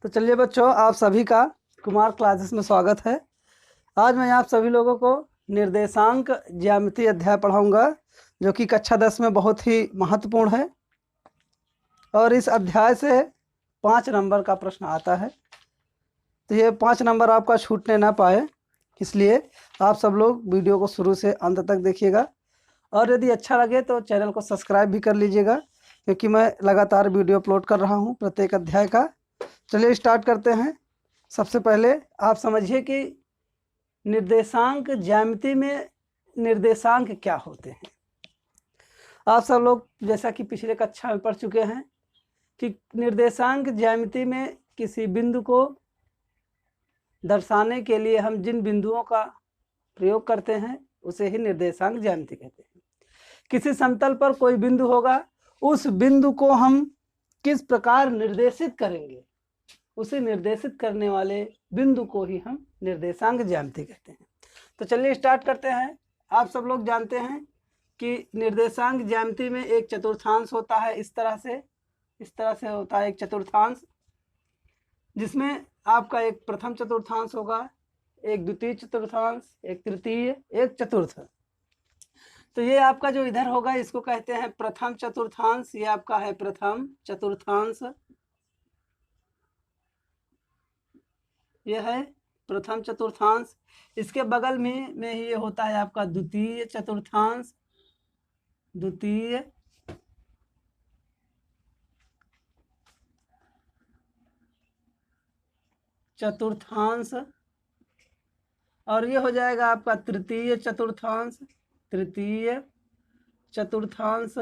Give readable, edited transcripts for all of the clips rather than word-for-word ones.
तो चलिए बच्चों, आप सभी का कुमार क्लासेस में स्वागत है। आज मैं आप सभी लोगों को निर्देशांक ज्यामिति अध्याय पढ़ाऊंगा, जो कि कक्षा 10 में बहुत ही महत्वपूर्ण है। और इस अध्याय से 5 नंबर का प्रश्न आता है, तो ये 5 नंबर आपका छूटने ना पाए, इसलिए आप सब लोग वीडियो को शुरू से अंत तक देखिएगा। और यदि अच्छा लगे तो चैनल को सब्सक्राइब भी कर लीजिएगा, क्योंकि मैं लगातार वीडियो अपलोड कर रहा हूँ प्रत्येक अध्याय का। चलिए स्टार्ट करते हैं। सबसे पहले आप समझिए कि निर्देशांक ज्यामिति में निर्देशांक क्या होते हैं। आप सब लोग जैसा कि पिछले कक्षा में पढ़ चुके हैं कि निर्देशांक ज्यामिति में किसी बिंदु को दर्शाने के लिए हम जिन बिंदुओं का प्रयोग करते हैं उसे ही निर्देशांक ज्यामिति कहते हैं। किसी समतल पर कोई बिंदु होगा, उस बिंदु को हम किस प्रकार निर्देशित करेंगे, उसे निर्देशित करने वाले बिंदु को ही हम निर्देशांक ज्यामिति कहते हैं। तो चलिए स्टार्ट करते हैं। आप सब लोग जानते हैं कि निर्देशांक ज्यामिति में एक चतुर्थांश होता है। इस तरह से होता है एक चतुर्थांश, जिसमें आपका एक प्रथम चतुर्थांश होगा, एक द्वितीय चतुर्थांश, एक तृतीय, एक चतुर्थ। तो ये आपका जो इधर होगा इसको कहते हैं प्रथम चतुर्थांश। ये आपका है प्रथम चतुर्थांश, यह है प्रथम चतुर्थांश। इसके बगल में ही ये होता है आपका द्वितीय चतुर्थांश, द्वितीय चतुर्थांश, और ये हो जाएगा आपका तृतीय चतुर्थांश, तृतीय चतुर्थांश।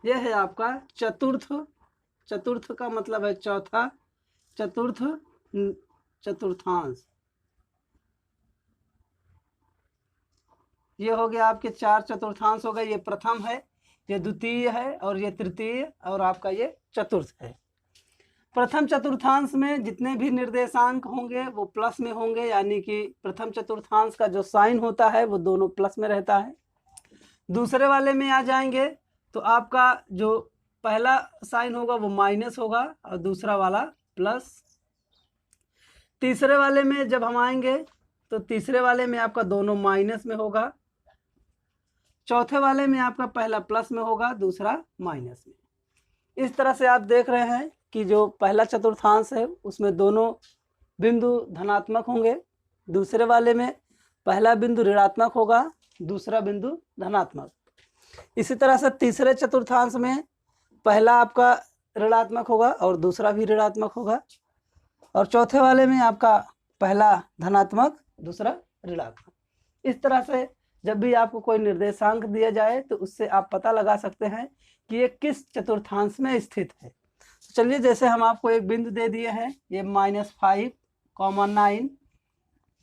यह है आपका चतुर्थ, चतुर्थ का मतलब है चौथा, चतुर्थ चतुर्थांश। ये हो गया आपके 4 चतुर्थांश हो गए। ये प्रथम है, ये द्वितीय है, और ये तृतीय, और आपका ये चतुर्थ है। प्रथम चतुर्थांश में जितने भी निर्देशांक होंगे वो प्लस में होंगे, यानी कि प्रथम चतुर्थांश का जो साइन होता है वो दोनों प्लस में रहता है। दूसरे वाले में आ जाएंगे तो आपका जो पहला साइन होगा वो माइनस होगा और दूसरा वाला प्लस। तीसरे वाले में जब हम आएंगे तो तीसरे वाले में आपका दोनों माइनस में होगा। चौथे वाले में आपका पहला प्लस में होगा, दूसरा माइनस में। इस तरह से आप देख रहे हैं कि जो पहला चतुर्थांश है उसमें दोनों बिंदु धनात्मक होंगे, दूसरे वाले में पहला बिंदु ऋणात्मक होगा, दूसरा बिंदु धनात्मक। इसी तरह से तीसरे चतुर्थांश में पहला आपका ऋणात्मक होगा और दूसरा भी ऋणात्मक होगा, और चौथे वाले में आपका पहला धनात्मक, दूसरा ऋणात्मक। इस तरह से जब भी आपको कोई निर्देशांक दिया जाए तो उससे आप पता लगा सकते हैं कि ये किस चतुर्थांश में स्थित है। तो चलिए, जैसे हम आपको एक बिंदु दे दिए हैं, ये -5, 9,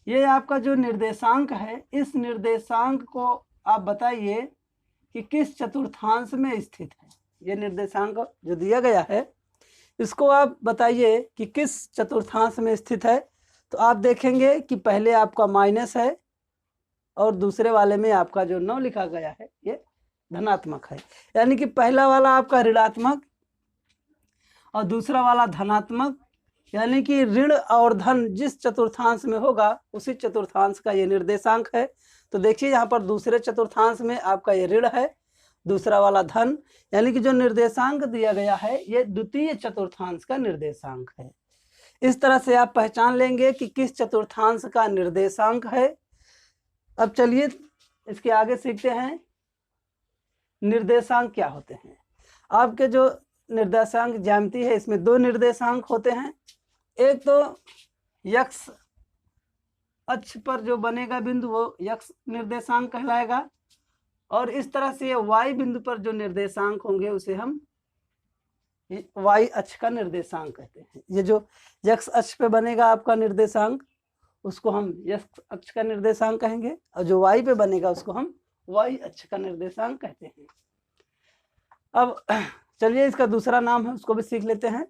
ये आपका जो निर्देशांक है, इस निर्देशांक को आप बताइए कि किस चतुर्थांश में स्थित है। ये निर्देशांक जो दिया गया है इसको आप बताइए कि किस चतुर्थांश में स्थित है। तो आप देखेंगे कि पहले आपका माइनस है और दूसरे वाले में आपका जो 9 लिखा गया है ये धनात्मक है, यानी कि पहला वाला आपका ऋणात्मक और दूसरा वाला धनात्मक, यानी कि ऋण और धन जिस चतुर्थांश में होगा उसी चतुर्थांश का ये निर्देशांक है। तो देखिए यहाँ पर दूसरे चतुर्थांश में आपका ये ऋण है, दूसरा वाला धन, यानी कि जो निर्देशांक दिया गया है ये द्वितीय चतुर्थांश का निर्देशांक है। इस तरह से आप पहचान लेंगे कि किस चतुर्थांश का निर्देशांक है। अब चलिए इसके आगे सीखते हैं निर्देशांक क्या होते हैं। आपके जो निर्देशांक ज्यामिति है इसमें 2 निर्देशांक होते हैं। एक तो x अक्ष पर जो बनेगा बिंदु वो x निर्देशांक कहलाएगा, और इस तरह से y बिंदु पर जो निर्देशांक होंगे उसे हम y अक्ष का निर्देशांक कहते हैं। ये जो x अक्ष पे बनेगा आपका निर्देशांक उसको हम x अक्ष का निर्देशांक कहेंगे, और जो y पे बनेगा उसको हम y अक्ष का निर्देशांक कहते हैं। अब चलिए इसका दूसरा नाम है उसको भी सीख लेते हैं।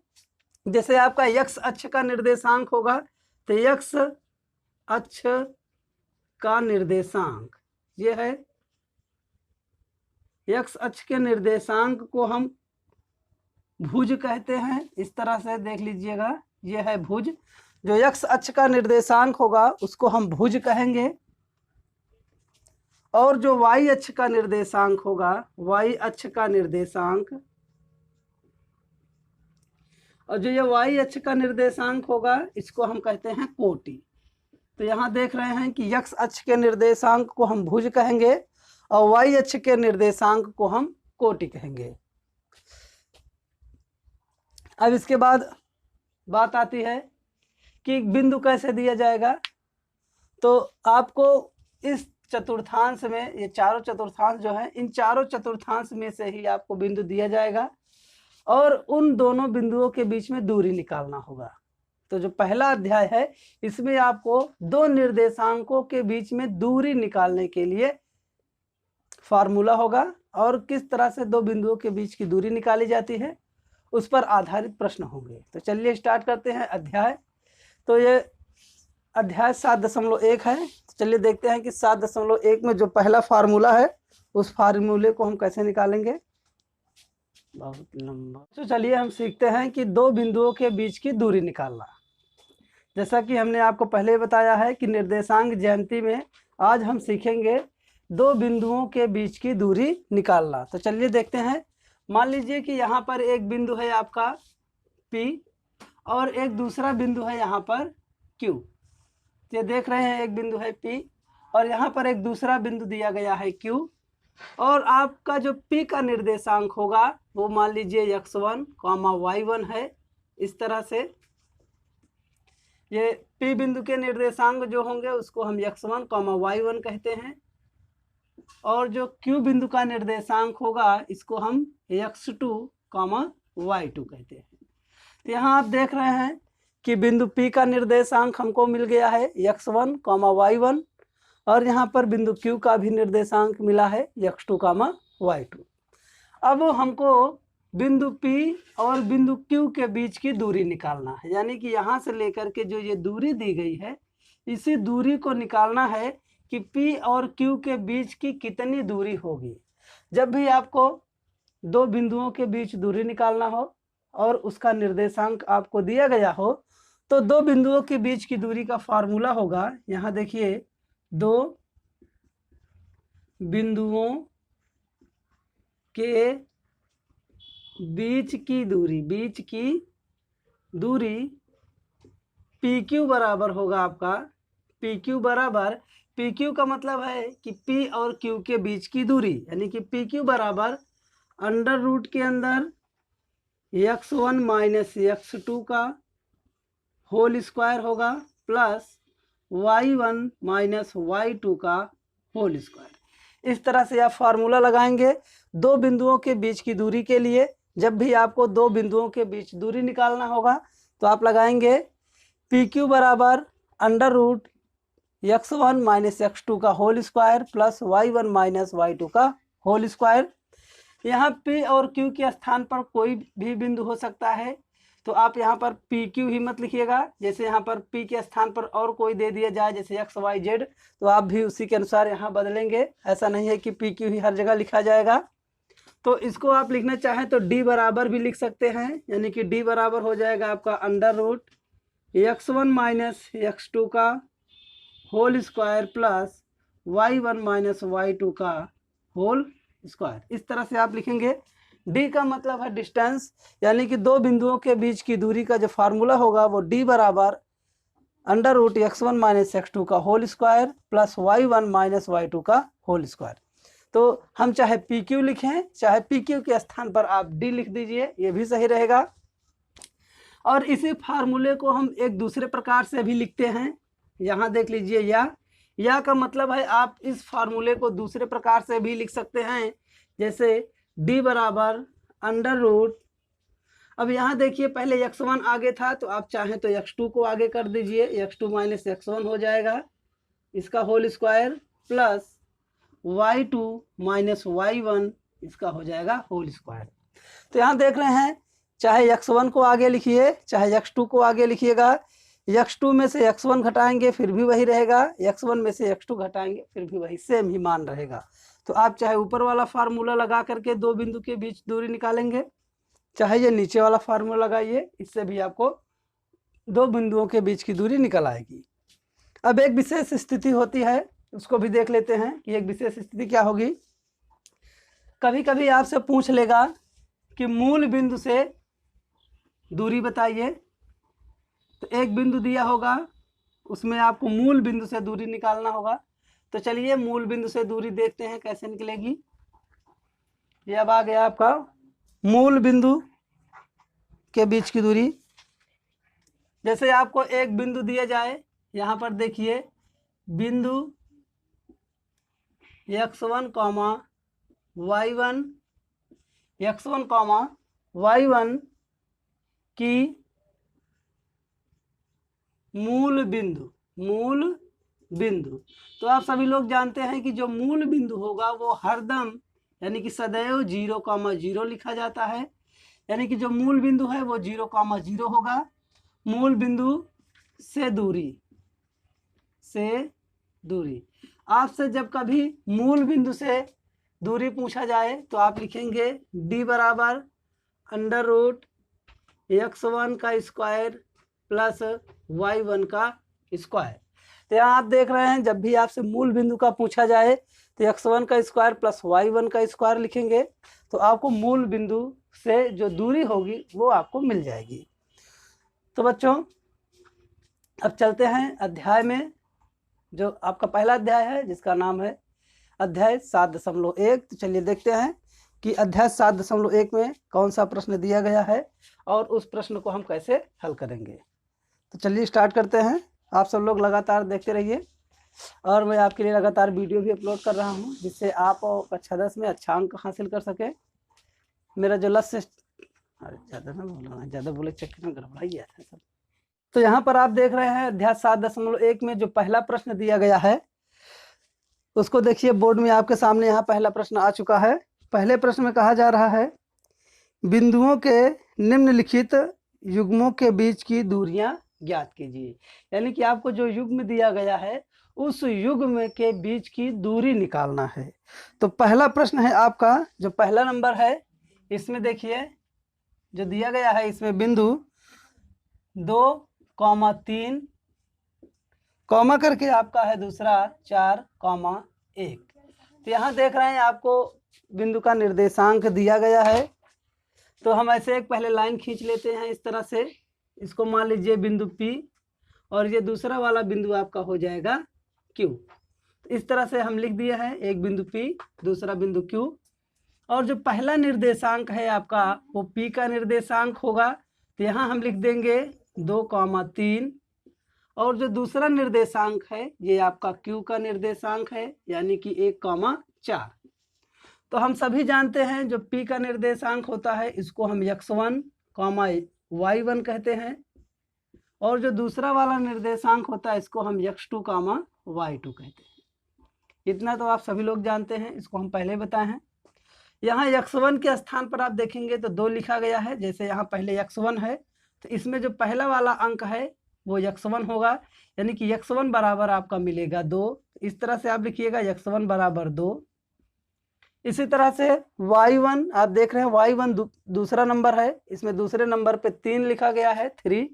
जैसे आपका x अक्ष का निर्देशांक होगा तो x अक्ष का निर्देशांक ये है x अक्ष के निर्देशांक को हम भुज कहते हैं। इस तरह से देख लीजिएगा, ये है भुज। जो x अक्ष का निर्देशांक होगा उसको हम भुज कहेंगे, और जो y अक्ष का निर्देशांक होगा, y अक्ष का निर्देशांक, और जो ये y अक्ष का निर्देशांक होगा इसको हम कहते हैं कोटि। तो यहाँ देख रहे हैं कि x अक्ष के निर्देशांक को हम भुज कहेंगे और y अक्ष के निर्देशांक को हम कोटि कहेंगे। अब इसके बाद बात आती है कि बिंदु कैसे दिया जाएगा। तो आपको इस चतुर्थांश में, ये चारों चतुर्थांश जो है, इन चारों चतुर्थांश में से ही आपको बिंदु दिया जाएगा और उन दोनों बिंदुओं के बीच में दूरी निकालना होगा। तो जो पहला अध्याय है इसमें आपको दो निर्देशांकों के बीच में दूरी निकालने के लिए फार्मूला होगा और किस तरह से दो बिंदुओं के बीच की दूरी निकाली जाती है उस पर आधारित प्रश्न होंगे। तो चलिए स्टार्ट करते हैं अध्याय। तो ये अध्याय 7.1 है। तो चलिए देखते हैं कि 7.1 में जो पहला फार्मूला है उस फार्मूले को हम कैसे निकालेंगे। बहुत लंबा। तो चलिए हम सीखते हैं कि दो बिंदुओं के बीच की दूरी निकालना। जैसा कि हमने आपको पहले बताया है कि निर्देशांक ज्यामिति में आज हम सीखेंगे दो बिंदुओं के बीच की दूरी निकालना। तो चलिए देखते हैं। मान लीजिए कि यहाँ पर एक बिंदु है आपका P और एक दूसरा बिंदु है यहाँ पर Q। ये देख रहे हैं, एक बिंदु है P और यहाँ पर एक दूसरा बिंदु दिया गया है Q, और आपका जो P का निर्देशांक होगा वो मान लीजिए x1, y1 है। इस तरह से ये P बिंदु के निर्देशांक जो होंगे उसको हम x1, y1 कहते हैं, और जो Q बिंदु का निर्देशांक होगा इसको हम x2, y2 कहते हैं। तो यहाँ आप देख रहे हैं कि बिंदु P का निर्देशांक हमको मिल गया है x1, y1, और यहाँ पर बिंदु Q का भी निर्देशांक मिला है x2, y2। अब हमको बिंदु P और बिंदु Q के बीच की दूरी निकालना है, यानी कि यहाँ से लेकर के जो ये दूरी दी गई है इसी दूरी को निकालना है कि P और Q के बीच की कितनी दूरी होगी। जब भी आपको दो बिंदुओं के बीच दूरी निकालना हो और उसका निर्देशांक आपको दिया गया हो तो दो बिंदुओं के बीच की दूरी का फार्मूला होगा, यहाँ देखिए, दो बिंदुओं के बीच की दूरी PQ बराबर होगा आपका, PQ बराबर, PQ का मतलब है कि P और Q के बीच की दूरी, यानी कि PQ बराबर अंडर रूट के अंदर x1 माइनस x2 का होल स्क्वायर होगा प्लस y1 माइनस y2 का होल स्क्वायर। इस तरह से आप फार्मूला लगाएंगे दो बिंदुओं के बीच की दूरी के लिए। जब भी आपको दो बिंदुओं के बीच दूरी निकालना होगा तो आप लगाएंगे PQ बराबर under root x1 minus x2 का whole square plus y1 minus y2 का होल स्क्वायर। यहाँ P और Q के स्थान पर कोई भी बिंदु हो सकता है, तो आप यहाँ पर PQ ही मत लिखिएगा। जैसे यहाँ पर P के स्थान पर और कोई दे दिया जाए जैसे x, y, z, तो आप भी उसी के अनुसार यहाँ बदलेंगे। ऐसा नहीं है कि PQ ही हर जगह लिखा जाएगा। तो इसको आप लिखना चाहें तो D बराबर भी लिख सकते हैं, यानी कि D बराबर हो जाएगा आपका under root x1 minus x2 का whole square plus y1 minus y2 का होल स्क्वायर। इस तरह से आप लिखेंगे। D का मतलब है डिस्टेंस, यानी कि दो बिंदुओं के बीच की दूरी का जो फार्मूला होगा वो D बराबर under root x1 minus x2 का whole square plus y1 minus y2 का होल स्क्वायर। तो हम चाहे PQ लिखें चाहे PQ के स्थान पर आप D लिख दीजिए, ये भी सही रहेगा। और इसी फार्मूले को हम एक दूसरे प्रकार से भी लिखते हैं। यहाँ देख लीजिए, या का मतलब है आप इस फार्मूले को दूसरे प्रकार से भी लिख सकते हैं, जैसे D बराबर अंडर रूट, अब यहाँ देखिए पहले x1 आगे था तो आप चाहें तो x2 को आगे कर दीजिए, x2 माइनस x1 हो जाएगा, इसका whole square plus y2 minus y1 इसका हो जाएगा होल स्क्वायर। तो यहाँ देख रहे हैं, चाहे x1 को आगे लिखिए चाहे x2 को आगे लिखिएगा, x2 में से x1 घटाएंगे फिर भी वही रहेगा, x1 में से x2 घटाएंगे फिर भी वही सेम ही मान रहेगा। तो आप चाहे ऊपर वाला फार्मूला लगा करके दो बिंदु के बीच दूरी निकालेंगे, चाहे ये नीचे वाला फार्मूला लगाइए, इससे भी आपको दो बिंदुओं के बीच की दूरी निकल आएगी। अब एक विशेष स्थिति होती है, उसको भी देख लेते हैं कि एक विशेष स्थिति क्या होगी। कभी कभी आपसे पूछ लेगा कि मूल बिंदु से दूरी बताइए, तो एक बिंदु दिया होगा, उसमें आपको मूल बिंदु से दूरी निकालना होगा। तो चलिए मूल बिंदु से दूरी देखते हैं कैसे निकलेगी। ये अब आ गया आपका मूल बिंदु के बीच की दूरी। जैसे आपको एक बिंदु दिया जाए, यहाँ पर देखिए बिंदु x1, y1, x1, y1 की मूल बिंदु। तो आप सभी लोग जानते हैं कि जो मूल बिंदु होगा वो हरदम यानी कि सदैव 0,0 लिखा जाता है, यानी कि जो मूल बिंदु है वो 0,0 होगा। मूल बिंदु से दूरी आपसे जब कभी मूल बिंदु से दूरी पूछा जाए तो आप लिखेंगे d बराबर √x1 का स्क्वायर प्लस y1 का स्क्वायर। तो यहाँ आप देख रहे हैं जब भी आपसे मूल बिंदु का पूछा जाए तो x1 का स्क्वायर प्लस y1 का स्क्वायर लिखेंगे, तो आपको मूल बिंदु से जो दूरी होगी वो आपको मिल जाएगी। तो बच्चों अब चलते हैं अध्याय में, जो आपका पहला अध्याय है जिसका नाम है अध्याय 7.1। तो चलिए देखते हैं कि अध्याय 7.1 में कौन सा प्रश्न दिया गया है और उस प्रश्न को हम कैसे हल करेंगे। तो चलिए स्टार्ट करते हैं। आप सब लोग लगातार देखते रहिए और मैं आपके लिए लगातार वीडियो भी अपलोड कर रहा हूं, जिससे आप कक्षा 10 में अच्छा अंक हासिल कर सकें। मेरा जो लक्ष्य, अरे ज़्यादा बोले चक्कर में गड़बड़ाई गया था सब। तो यहाँ पर आप देख रहे हैं अध्याय 7.1 में जो पहला प्रश्न दिया गया है उसको देखिए बोर्ड में आपके सामने। यहाँ पहला प्रश्न आ चुका है। पहले प्रश्न में कहा जा रहा है बिंदुओं के निम्नलिखित युग्मों के बीच की दूरियां ज्ञात कीजिए, यानी कि आपको जो युग्म दिया गया है उस युग्म के बीच की दूरी निकालना है। तो पहला प्रश्न है आपका जो पहला नंबर है, इसमें देखिए जो दिया गया है इसमें बिंदु 2,3 कॉमा करके आपका है दूसरा 4,1। तो यहाँ देख रहे हैं आपको बिंदु का निर्देशांक दिया गया है। तो हम ऐसे एक पहले लाइन खींच लेते हैं इस तरह से। इसको मान लीजिए बिंदु P और ये दूसरा वाला बिंदु आपका हो जाएगा Q। इस तरह से हम लिख दिए हैं, एक बिंदु P दूसरा बिंदु Q, और जो पहला निर्देशांक है आपका वो P का निर्देशांक होगा। तो यहाँ हम लिख देंगे 2,3 और जो दूसरा निर्देशांक है ये आपका Q का निर्देशांक है, यानी कि 1,4। तो हम सभी जानते हैं जो P का निर्देशांक होता है इसको हम x1, y1 कहते हैं, और जो दूसरा वाला निर्देशांक होता है इसको हम x2, y2 कहते हैं। इतना तो आप सभी लोग जानते हैं, इसको हम पहले बताए हैं। यहाँ x1 के स्थान पर आप देखेंगे तो 2 लिखा गया है। जैसे यहाँ पहले x1 है तो इसमें जो पहला वाला अंक है वो x1 होगा, यानी कि x1 बराबर आपका मिलेगा 2। इस तरह से आप लिखिएगा x1 बराबर 2। इसी तरह से y1 आप देख रहे हैं, y1 दूसरा नंबर है, इसमें दूसरे नंबर पे 3 लिखा गया है 3,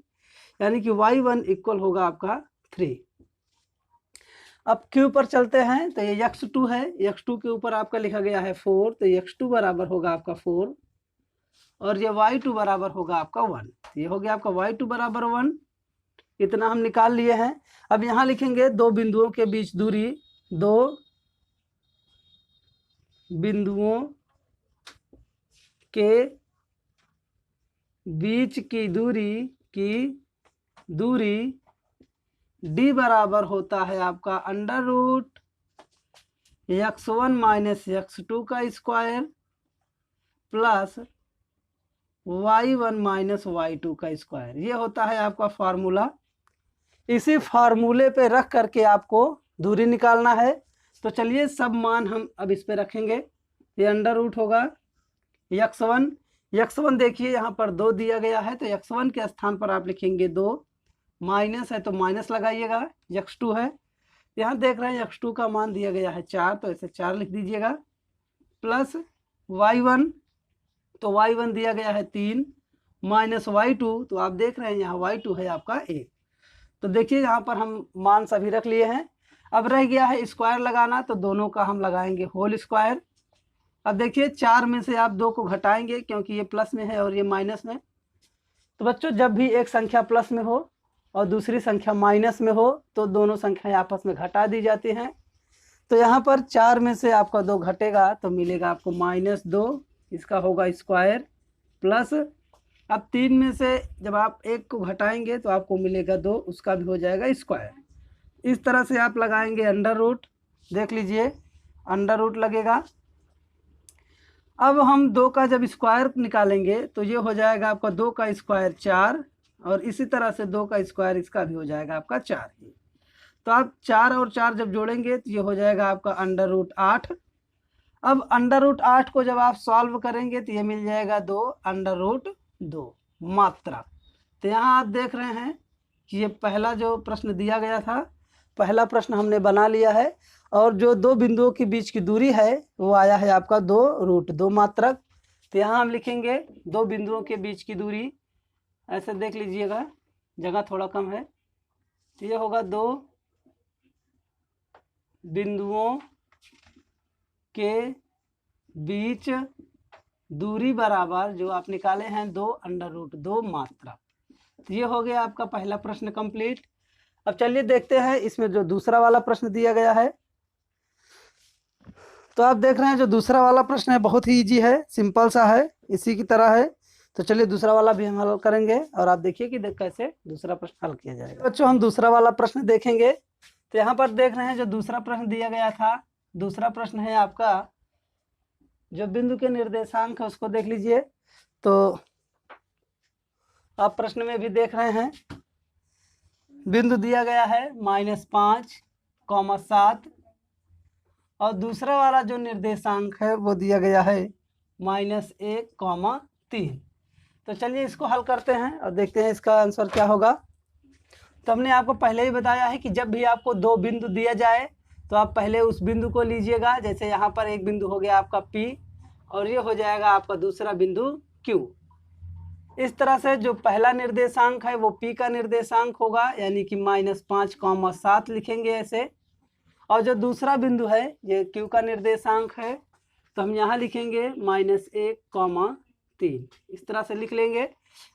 यानी कि y1 इक्वल होगा आपका 3। अब Q पर चलते हैं तो ये x2 है, x2 के ऊपर आपका लिखा गया है 4, तो x2 बराबर होगा आपका 4, और ये y2 बराबर होगा आपका 1। ये हो गया आपका y2 बराबर 1। इतना हम निकाल लिए हैं। अब यहाँ लिखेंगे दो बिंदुओं के बीच दूरी, दो बिंदुओं के बीच की दूरी d बराबर होता है आपका √x1 माइनस x2 का square plus y1 minus y2 का स्क्वायर। ये होता है आपका फार्मूला। इसी फार्मूले पे रख करके आपको दूरी निकालना है। तो चलिए सब मान हम अब इस पे रखेंगे। ये अंडर रूट होगा x1 देखिए यहाँ पर 2 दिया गया है, तो x1 के स्थान पर आप लिखेंगे 2, माइनस है तो माइनस लगाइएगा, x2 है यहाँ देख रहे हैं x2 का मान दिया गया है 4, तो ऐसे 4 लिख दीजिएगा, प्लस y1, तो y1 दिया गया है 3, माइनस y2, तो आप देख रहे हैं यहाँ y2 है आपका 1। तो देखिए यहाँ पर हम मान सभी रख लिए हैं। अब रह गया है स्क्वायर लगाना, तो दोनों का हम लगाएंगे होल स्क्वायर। अब देखिए 4 में से आप 2 को घटाएंगे क्योंकि ये प्लस में है और ये माइनस में। तो बच्चों जब भी एक संख्या प्लस में हो और दूसरी संख्या माइनस में हो तो दोनों संख्याएं आपस में घटा दी जाती हैं। तो यहाँ पर 4 में से आपका 2 घटेगा तो मिलेगा आपको -2, इसका होगा स्क्वायर, प्लस अब 3 में से जब आप 1 को घटाएंगे तो आपको मिलेगा 2, उसका भी हो जाएगा स्क्वायर। इस तरह से आप लगाएंगे अंडर रूट, देख लीजिए अंडर रूट लगेगा। अब हम 2 का जब स्क्वायर निकालेंगे तो ये हो जाएगा आपका 2 का स्क्वायर 4, और इसी तरह से 2 का स्क्वायर इसका भी हो जाएगा आपका 4 ही। तो आप 4 और 4 जब जोड़ेंगे तो ये हो जाएगा आपका अंडर रूट 8। अब अंडर रूट 8 को जब आप सॉल्व करेंगे तो ये मिल जाएगा 2 अंडर रूट 2 मात्रा। तो यहाँ आप देख रहे हैं कि ये पहला जो प्रश्न दिया गया था, पहला प्रश्न हमने बना लिया है, और जो 2 बिंदुओं के बीच की दूरी है वो आया है आपका 2√2 मात्रक। तो यहाँ हम लिखेंगे 2 बिंदुओं के बीच की दूरी, ऐसे देख लीजिएगा जगह थोड़ा कम है, तो ये होगा 2 बिंदुओं के बीच दूरी बराबर जो आप निकाले हैं 2 अंडर रूट 2 मात्रा। तो ये हो गया आपका पहला प्रश्न कंप्लीट। अब चलिए देखते हैं इसमें जो दूसरा वाला प्रश्न दिया गया है। तो आप देख रहे हैं जो दूसरा वाला प्रश्न है बहुत ही इजी है, सिंपल सा है, इसी की तरह है। तो चलिए दूसरा वाला भी हम हल करेंगे और आप देखिए कि कैसे दूसरा प्रश्न हल किया जाएगा। बच्चों हम दूसरा वाला प्रश्न देखेंगे। तो यहाँ पर देख रहे हैं जो दूसरा प्रश्न दिया गया था, दूसरा प्रश्न है आपका जो बिंदु के निर्देशांक है उसको देख लीजिए। तो आप प्रश्न में भी देख रहे हैं बिंदु दिया गया है -5, 7, और दूसरा वाला जो निर्देशांक है वो दिया गया है -1, 3। तो चलिए इसको हल करते हैं और देखते हैं इसका आंसर क्या होगा। तो हमने आपको पहले ही बताया है कि जब भी आपको 2 बिंदु दिया जाए तो आप पहले उस बिंदु को लीजिएगा। जैसे यहाँ पर एक बिंदु हो गया आपका P और ये हो जाएगा आपका दूसरा बिंदु Q। इस तरह से जो पहला निर्देशांक है वो P का निर्देशांक होगा, यानी कि -5, 7 लिखेंगे ऐसे। और जो दूसरा बिंदु है ये Q का निर्देशांक है तो हम यहाँ लिखेंगे -1, 3, इस तरह से लिख लेंगे।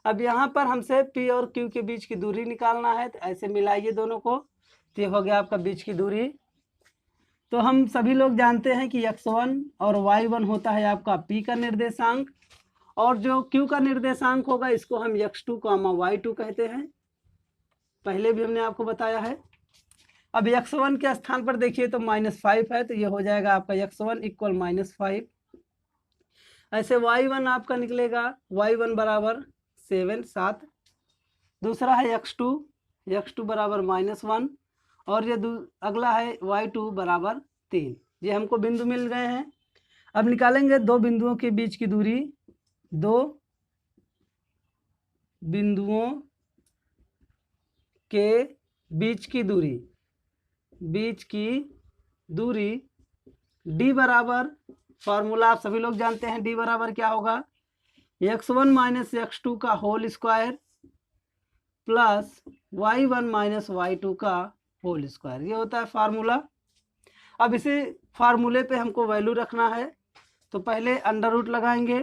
अब यहाँ पर हमसे P और Q के बीच की दूरी निकालना है, तो ऐसे मिलाइए दोनों को, तो ये हो गया आपका बीच की दूरी। तो हम सभी लोग जानते हैं कि x1 और y1 होता है आपका P का निर्देशांक, और जो Q का निर्देशांक होगा इसको हम x2, y2 कहते हैं, पहले भी हमने आपको बताया है। अब x1 के स्थान पर देखिए तो -5 है, तो ये हो जाएगा आपका x1 = -5। ऐसे y1 आपका निकलेगा, y1 बराबर 7। दूसरा है x2 बराबर -1, और ये अगला है y2 बराबर 3। ये हमको बिंदु मिल गए हैं। अब निकालेंगे 2 बिंदुओं के बीच की दूरी, 2 बिंदुओं के बीच की दूरी d बराबर, फार्मूला आप सभी लोग जानते हैं, d बराबर क्या होगा, x1 - x2 का whole square plus y1 - y2 का होल स्क्वायर, ये होता है फार्मूला। अब इसी फार्मूले पे हमको वैल्यू रखना है, तो पहले अंडर रूट लगाएंगे।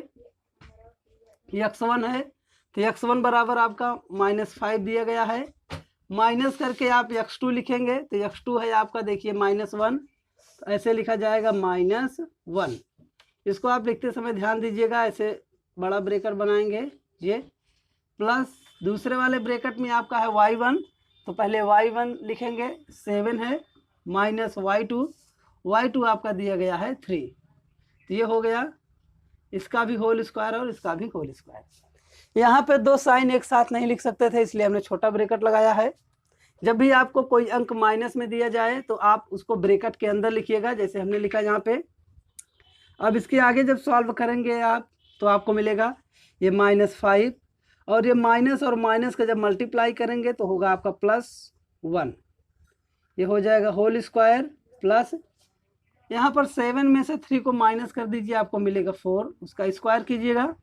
x1 है तो x1 बराबर आपका -5 दिया गया है, माइनस करके आप x2 लिखेंगे, तो x2 है आपका देखिए -1, तो ऐसे लिखा जाएगा -1। इसको आप लिखते समय ध्यान दीजिएगा, ऐसे बड़ा ब्रेकेट बनाएंगे ये, प्लस दूसरे वाले ब्रेकेट में आपका है y1, तो पहले y1 लिखेंगे, 7 है, माइनस y2 आपका दिया गया है 3। तो ये हो गया, इसका भी होल स्क्वायर और इसका भी होल स्क्वायर। यहाँ पे 2 साइन एक साथ नहीं लिख सकते थे, इसलिए हमने छोटा ब्रेकेट लगाया है। जब भी आपको कोई अंक माइनस में दिया जाए तो आप उसको ब्रेकेट के अंदर लिखिएगा, जैसे हमने लिखा यहाँ पे। अब इसके आगे जब सॉल्व करेंगे आप तो आपको मिलेगा ये -5, और ये माइनस और माइनस का जब मल्टीप्लाई करेंगे तो होगा आपका +1। ये हो जाएगा होल स्क्वायर प्लस यहाँ पर 7 में से 3 को माइनस कर दीजिए, आपको मिलेगा 4, उसका स्क्वायर कीजिएगा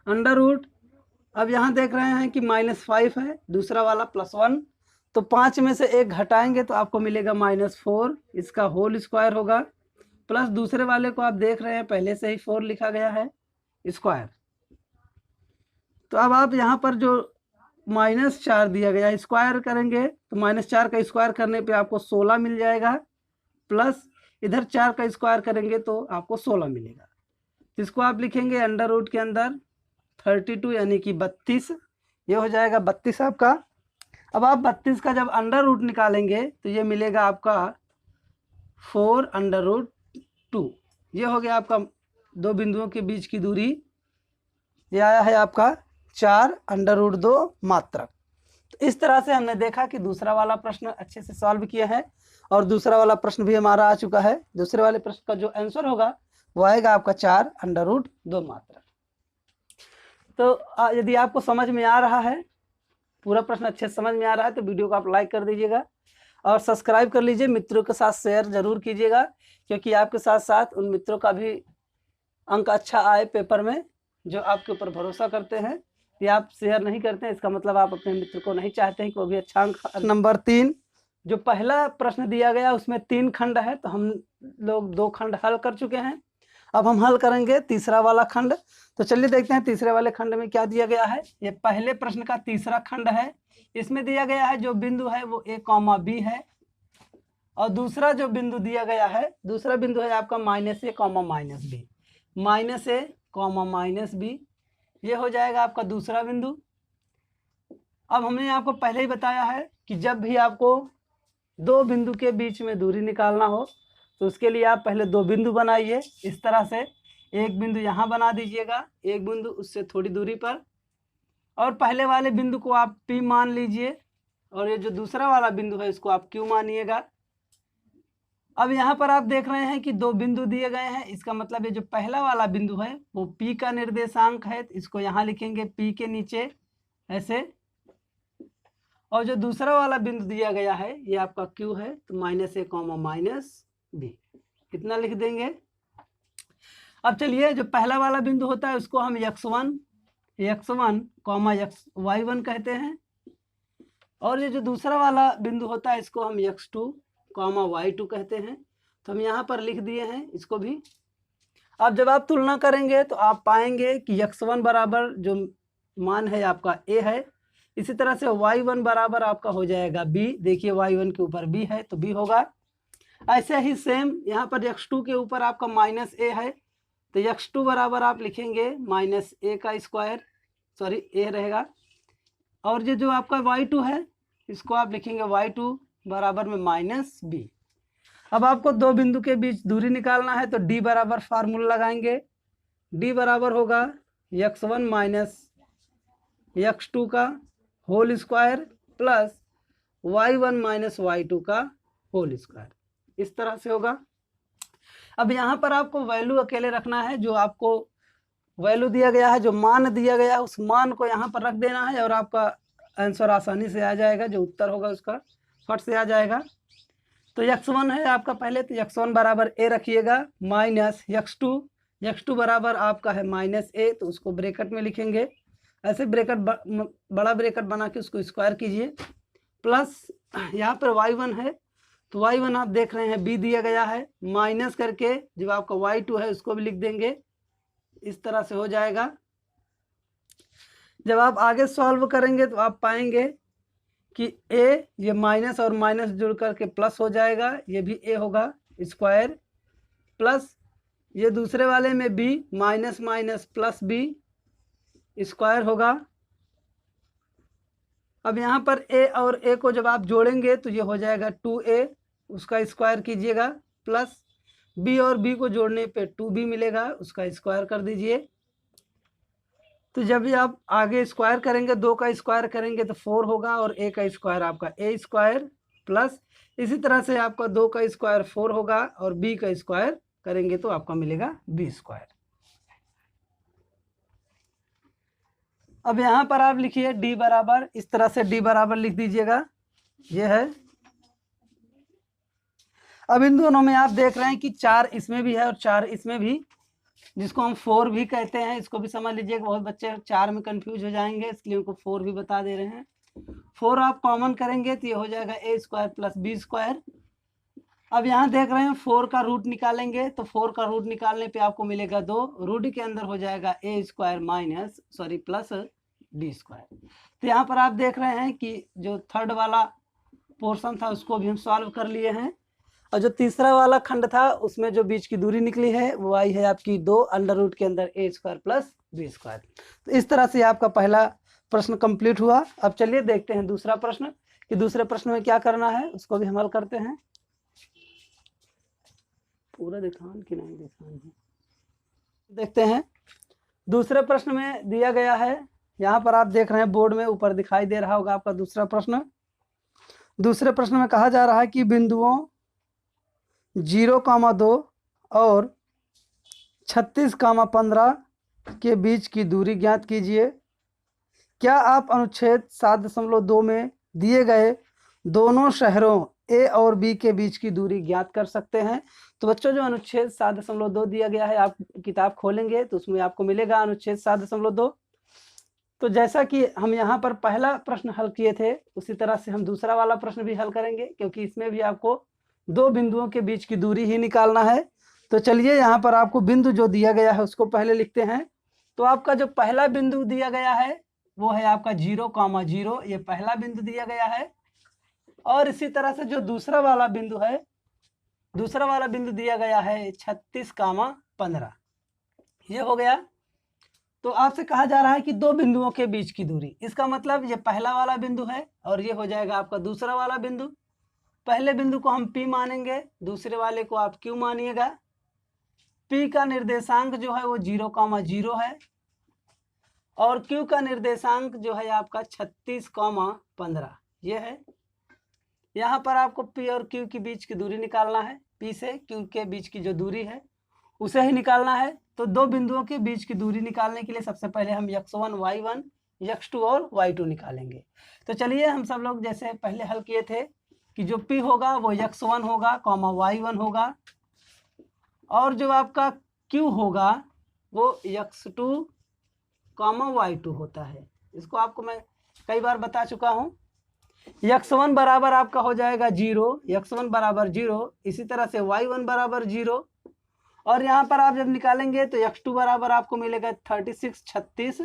अंडर रूट। अब यहाँ देख रहे हैं कि -5 है, दूसरा वाला +1, तो 5 में से 1 घटाएंगे तो आपको मिलेगा -4, इसका होल स्क्वायर होगा प्लस दूसरे वाले को आप देख रहे हैं पहले से ही 4 लिखा गया है स्क्वायर। तो अब आप यहाँ पर जो -4 दिया गया स्क्वायर करेंगे तो -4 का स्क्वायर करने पे आपको 16 मिल जाएगा, प्लस इधर 4 का स्क्वायर करेंगे तो आपको 16 मिलेगा। इसको आप लिखेंगे अंडर रूट के अंदर 32 यानी कि 32, ये हो जाएगा 32 आपका। अब आप 32 का जब अंडर रूट निकालेंगे तो ये मिलेगा आपका 4 अंडर रूट 2, ये हो गया आपका दो बिंदुओं के बीच की दूरी। ये आया है आपका 4 अंडर रूट 2 मात्रक। तो इस तरह से हमने देखा कि दूसरा वाला प्रश्न अच्छे से सॉल्व किया है और दूसरा वाला प्रश्न भी हमारा आ चुका है। दूसरे वाले प्रश्न का जो आंसर होगा वो आएगा आपका 4 अंडर रूट 2 मात्रक। तो यदि आपको समझ में आ रहा है, पूरा प्रश्न अच्छे से समझ में आ रहा है तो वीडियो को आप लाइक कर दीजिएगा और सब्सक्राइब कर लीजिए, मित्रों के साथ शेयर जरूर कीजिएगा, क्योंकि आपके साथ साथ उन मित्रों का भी अंक अच्छा आए पेपर में जो आपके ऊपर भरोसा करते हैं। कि आप शेयर नहीं करते हैं इसका मतलब आप अपने मित्र को नहीं चाहते हैं कि वो भी अच्छा अंक। नंबर 3 जो पहला प्रश्न दिया गया उसमें 3 खंड है, तो हम लोग 2 खंड हल कर चुके हैं। अब हम हल करेंगे तीसरा वाला खंड। तो चलिए देखते हैं तीसरे वाले खंड में क्या दिया गया है। ये पहले प्रश्न का तीसरा खंड है। इसमें दिया गया है जो बिंदु है वो A, B है और दूसरा जो बिंदु दिया गया है, दूसरा बिंदु है आपका -A, -A, -B, ये हो जाएगा आपका दूसरा बिंदु। अब हमने आपको पहले ही बताया है कि जब भी आपको 2 बिंदु के बीच में दूरी निकालना हो तो उसके लिए आप पहले 2 बिंदु बनाइए। इस तरह से एक बिंदु यहाँ बना दीजिएगा, एक बिंदु उससे थोड़ी दूरी पर, और पहले वाले बिंदु को आप P मान लीजिए और ये जो दूसरा वाला बिंदु है इसको आप Q मानिएगा। अब यहाँ पर आप देख रहे हैं कि 2 बिंदु दिए गए हैं, इसका मतलब ये जो पहला वाला बिंदु है वो P का निर्देशांक है, तो इसको यहाँ लिखेंगे P के नीचे ऐसे, और जो दूसरा वाला बिंदु दिया गया है ये आपका Q है, तो -A, -B कितना लिख देंगे। अब चलिए जो पहला वाला बिंदु होता है उसको हम x1, y1 कहते हैं, और ये जो दूसरा वाला बिंदु होता है इसको हम x2, y2 कहते हैं। तो हम यहाँ पर लिख दिए हैं इसको भी। अब जब आप तुलना करेंगे तो आप पाएंगे कि x1 बराबर जो मान है आपका A है, इसी तरह से y1 बराबर आपका हो जाएगा B। देखिए y1 के ऊपर B है तो B होगा। ऐसे ही सेम यहाँ पर x2 के ऊपर आपका -A है, तो x2 बराबर आप लिखेंगे -A का स्क्वायर, सॉरी A रहेगा, और ये जो आपका y2 है इसको आप लिखेंगे y2 बराबर में -B। अब आपको 2 बिंदु के बीच दूरी निकालना है तो D बराबर फार्मूला लगाएंगे। D बराबर होगा x1 -x2 का whole square plus y1 -y2 का होल स्क्वायर, इस तरह से होगा। अब यहाँ पर आपको वैल्यू अकेले रखना है, जो आपको वैल्यू दिया गया है, जो मान दिया गया है उस मान को यहाँ पर रख देना है और आपका आंसर आसानी से आ जाएगा, जो उत्तर होगा उसका फट से आ जाएगा। तो x1 है आपका पहले, तो x1 बराबर A रखिएगा माइनस x2 बराबर आपका है -A, तो उसको ब्रैकेट में लिखेंगे ऐसे, ब्रैकेट बड़ा ब्रैकेट बना के उसको स्क्वायर कीजिए, प्लस यहाँ पर y1 है तो y1 आप देख रहे हैं B दिया गया है, माइनस करके जो आपका y2 है उसको भी लिख देंगे, इस तरह से हो जाएगा। जब आप आगे सॉल्व करेंगे तो आप पाएंगे कि A ये माइनस और माइनस जुड़ करके प्लस हो जाएगा, ये भी A होगा स्क्वायर, प्लस ये दूसरे वाले में B minus plus B square होगा। अब यहाँ पर A और A को जब आप जोड़ेंगे तो ये हो जाएगा 2A, उसका स्क्वायर कीजिएगा, प्लस B और B को जोड़ने पे 2B मिलेगा, उसका स्क्वायर कर दीजिए। तो जब भी आप आगे स्क्वायर करेंगे, 2 का स्क्वायर करेंगे तो 4 होगा, और A का स्क्वायर आपका A स्क्वायर, प्लस इसी तरह से आपका 2 का स्क्वायर 4 होगा और B का स्क्वायर करेंगे तो आपका मिलेगा B स्क्वायर। अब यहाँ पर आप लिखिए D बराबर, इस तरह से D बराबर लिख दीजिएगा, ये है अब इन दोनों में आप देख रहे हैं कि 4 इसमें भी है और 4 इसमें भी, जिसको हम 4 भी कहते हैं। इसको भी समझ लीजिएगा, बहुत बच्चे 4 में कंफ्यूज हो जाएंगे, इसलिए उनको 4 भी बता दे रहे हैं। 4 आप कॉमन करेंगे तो ये हो जाएगा A square plus B square. अब यहाँ देख रहे हैं 4 का रूट निकालेंगे, तो 4 का रूट निकालने पे आपको मिलेगा 2, रूट के अंदर हो जाएगा A square minus plus B square. तो यहाँ पर आप देख रहे हैं कि जो थर्ड वाला पोर्शन था उसको भी हम सॉल्व कर लिए हैं, और जो तीसरा वाला खंड था उसमें जो बीच की दूरी निकली है वो आई है आपकी 2 अंडर रूट के अंदर ए स्क्वायर प्लस बी स्क्वायर। तो इस तरह से आपका पहला प्रश्न कंप्लीट हुआ। अब चलिए देखते हैं दूसरा प्रश्न कि दूसरे प्रश्न में क्या करना है, उसको भी हम हल करते हैं। पूरा दिखान कि नहीं दिखान है, देखते हैं। दूसरे प्रश्न में दिया गया है, यहाँ पर आप देख रहे हैं बोर्ड में ऊपर दिखाई दे रहा होगा आपका दूसरा प्रश्न। दूसरे प्रश्न में कहा जा रहा है कि बिंदुओं 0,2 और 36,15 के बीच की दूरी ज्ञात कीजिए। क्या आप अनुच्छेद 7.2 में दिए गए दोनों शहरों ए और बी के बीच की दूरी ज्ञात कर सकते हैं? तो बच्चों जो अनुच्छेद 7.2 दिया गया है, आप किताब खोलेंगे तो उसमें आपको मिलेगा अनुच्छेद 7.2। तो जैसा कि हम यहाँ पर पहला प्रश्न हल किए थे उसी तरह से हम दूसरा वाला प्रश्न भी हल करेंगे, क्योंकि इसमें भी आपको 2 बिंदुओं के बीच की दूरी ही निकालना है। तो चलिए यहाँ पर आपको बिंदु जो दिया गया है उसको पहले लिखते हैं। तो आपका जो पहला बिंदु दिया गया है वो है आपका 0,0, ये पहला बिंदु दिया गया है। और इसी तरह से जो दूसरा वाला बिंदु है, दूसरा वाला बिंदु दिया गया है 36,15, ये हो गया। तो आपसे कहा जा रहा है कि 2 बिंदुओं के बीच की दूरी, इसका मतलब ये पहला वाला बिंदु है और ये हो जाएगा आपका दूसरा वाला बिंदु। पहले बिंदु को हम P मानेंगे, दूसरे वाले को आप Q मानिएगा। P का निर्देशांक जो है वो 0,0 है और Q का निर्देशांक जो है आपका 36,15 ये है। यहाँ पर आपको P और Q के बीच की दूरी निकालना है, P से Q के बीच की जो दूरी है उसे ही निकालना है। तो 2 बिंदुओं के बीच की दूरी निकालने के लिए सबसे पहले हम x1 y1 x2 और y2 निकालेंगे। तो चलिए हम सब लोग जैसे पहले हल किए थे कि जो P होगा वो x1 होगा y1 होगा, और जो आपका Q होगा वो x2 y2 होता है। इसको आपको मैं कई बार बता चुका हूँ। x1 बराबर आपका हो जाएगा 0, x1 बराबर 0, इसी तरह से y1 बराबर 0, और यहाँ पर आप जब निकालेंगे तो x2 बराबर आपको मिलेगा 36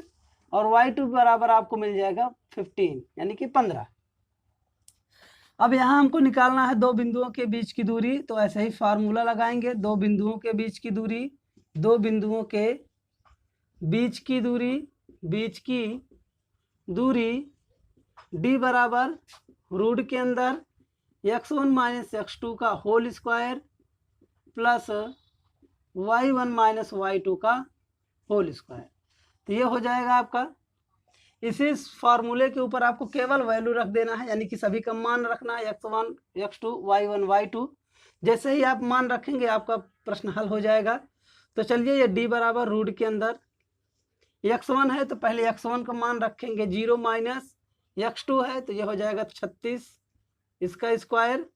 और y2 बराबर आपको मिल जाएगा 15 यानी कि 15। अब यहाँ हमको निकालना है 2 बिंदुओं के बीच की दूरी, तो ऐसे ही फार्मूला लगाएंगे। 2 बिंदुओं के बीच की दूरी, 2 बिंदुओं के बीच की दूरी d बराबर रूट के अंदर x1 माइनस x2 का whole square plus y1 minus y2 का होल स्क्वायर। तो ये हो जाएगा आपका। इसी फार्मूले के ऊपर आपको केवल वैल्यू रख देना है, यानी कि सभी का मान रखना है, x1 x2 y1 y2। जैसे ही आप मान रखेंगे आपका प्रश्न हल हो जाएगा। तो चलिए ये d बराबर रूट के अंदर x1 है तो पहले x1 का मान रखेंगे 0 माइनस x2 है तो ये हो जाएगा 36 इसका स्क्वायर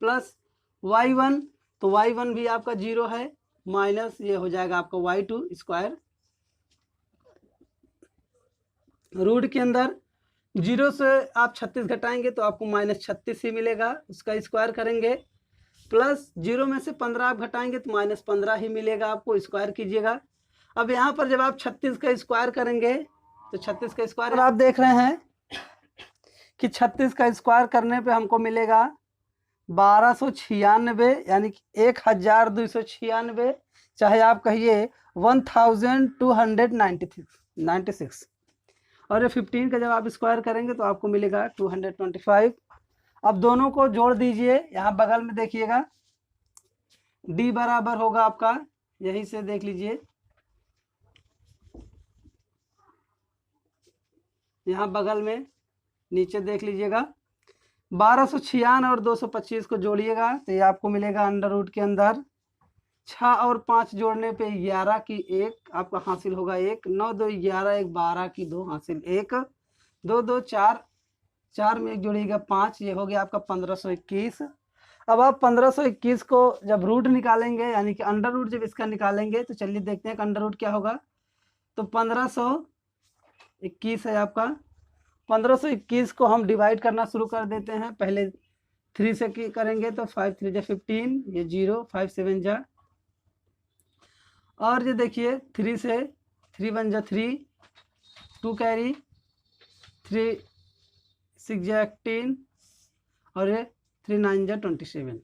प्लस y1, तो y1 भी आपका 0 है माइनस ये हो जाएगा आपका y2 स्क्वायर। रूट के अंदर 0 से आप 36 घटाएंगे तो आपको माइनस 36 ही मिलेगा, उसका स्क्वायर करेंगे, प्लस 0 में से 15 आप घटाएंगे तो माइनस 15 ही मिलेगा, आपको स्क्वायर कीजिएगा। अब यहाँ पर जब आप 36 का स्क्वायर करेंगे तो 36 का स्क्वायर आप देख रहे हैं कि 36 का स्क्वायर करने पे हमको मिलेगा 1296 यानी कि 1296, चाहे आप कहिए 1296, और ये 15 का जब आप स्क्वायर करेंगे तो आपको मिलेगा 225। अब दोनों को जोड़ दीजिए, यहाँ बगल में देखिएगा d बराबर होगा आपका, यहीं से देख लीजिए, यहाँ बगल में नीचे देख लीजिएगा 1296 और 225 को जोड़िएगा तो ये आपको मिलेगा अंडर रूट के अंदर 6 और 5 जोड़ने पे 11 की 1 आपका हासिल होगा 1, 9 2 11, 1 12 की 2 हासिल 1, 2 2 4, 4 में 1 जोड़िएगा 5, ये हो गया आपका 1521। अब आप 1521 को जब रूट निकालेंगे, यानी कि अंडर रूट जब इसका निकालेंगे, तो चलिए देखते हैं कि अंडर रूट क्या होगा। तो 1521 है आपका, 1521 को हम डिवाइड करना शुरू कर देते हैं। पहले 3 से करेंगे तो 5 3 जा 15, ये 0, 5 7 जा, और ये देखिए 3 से 3 1 जा 3, 2 कैरी, 3 6 जा 18, और ये 3 9 जा 27।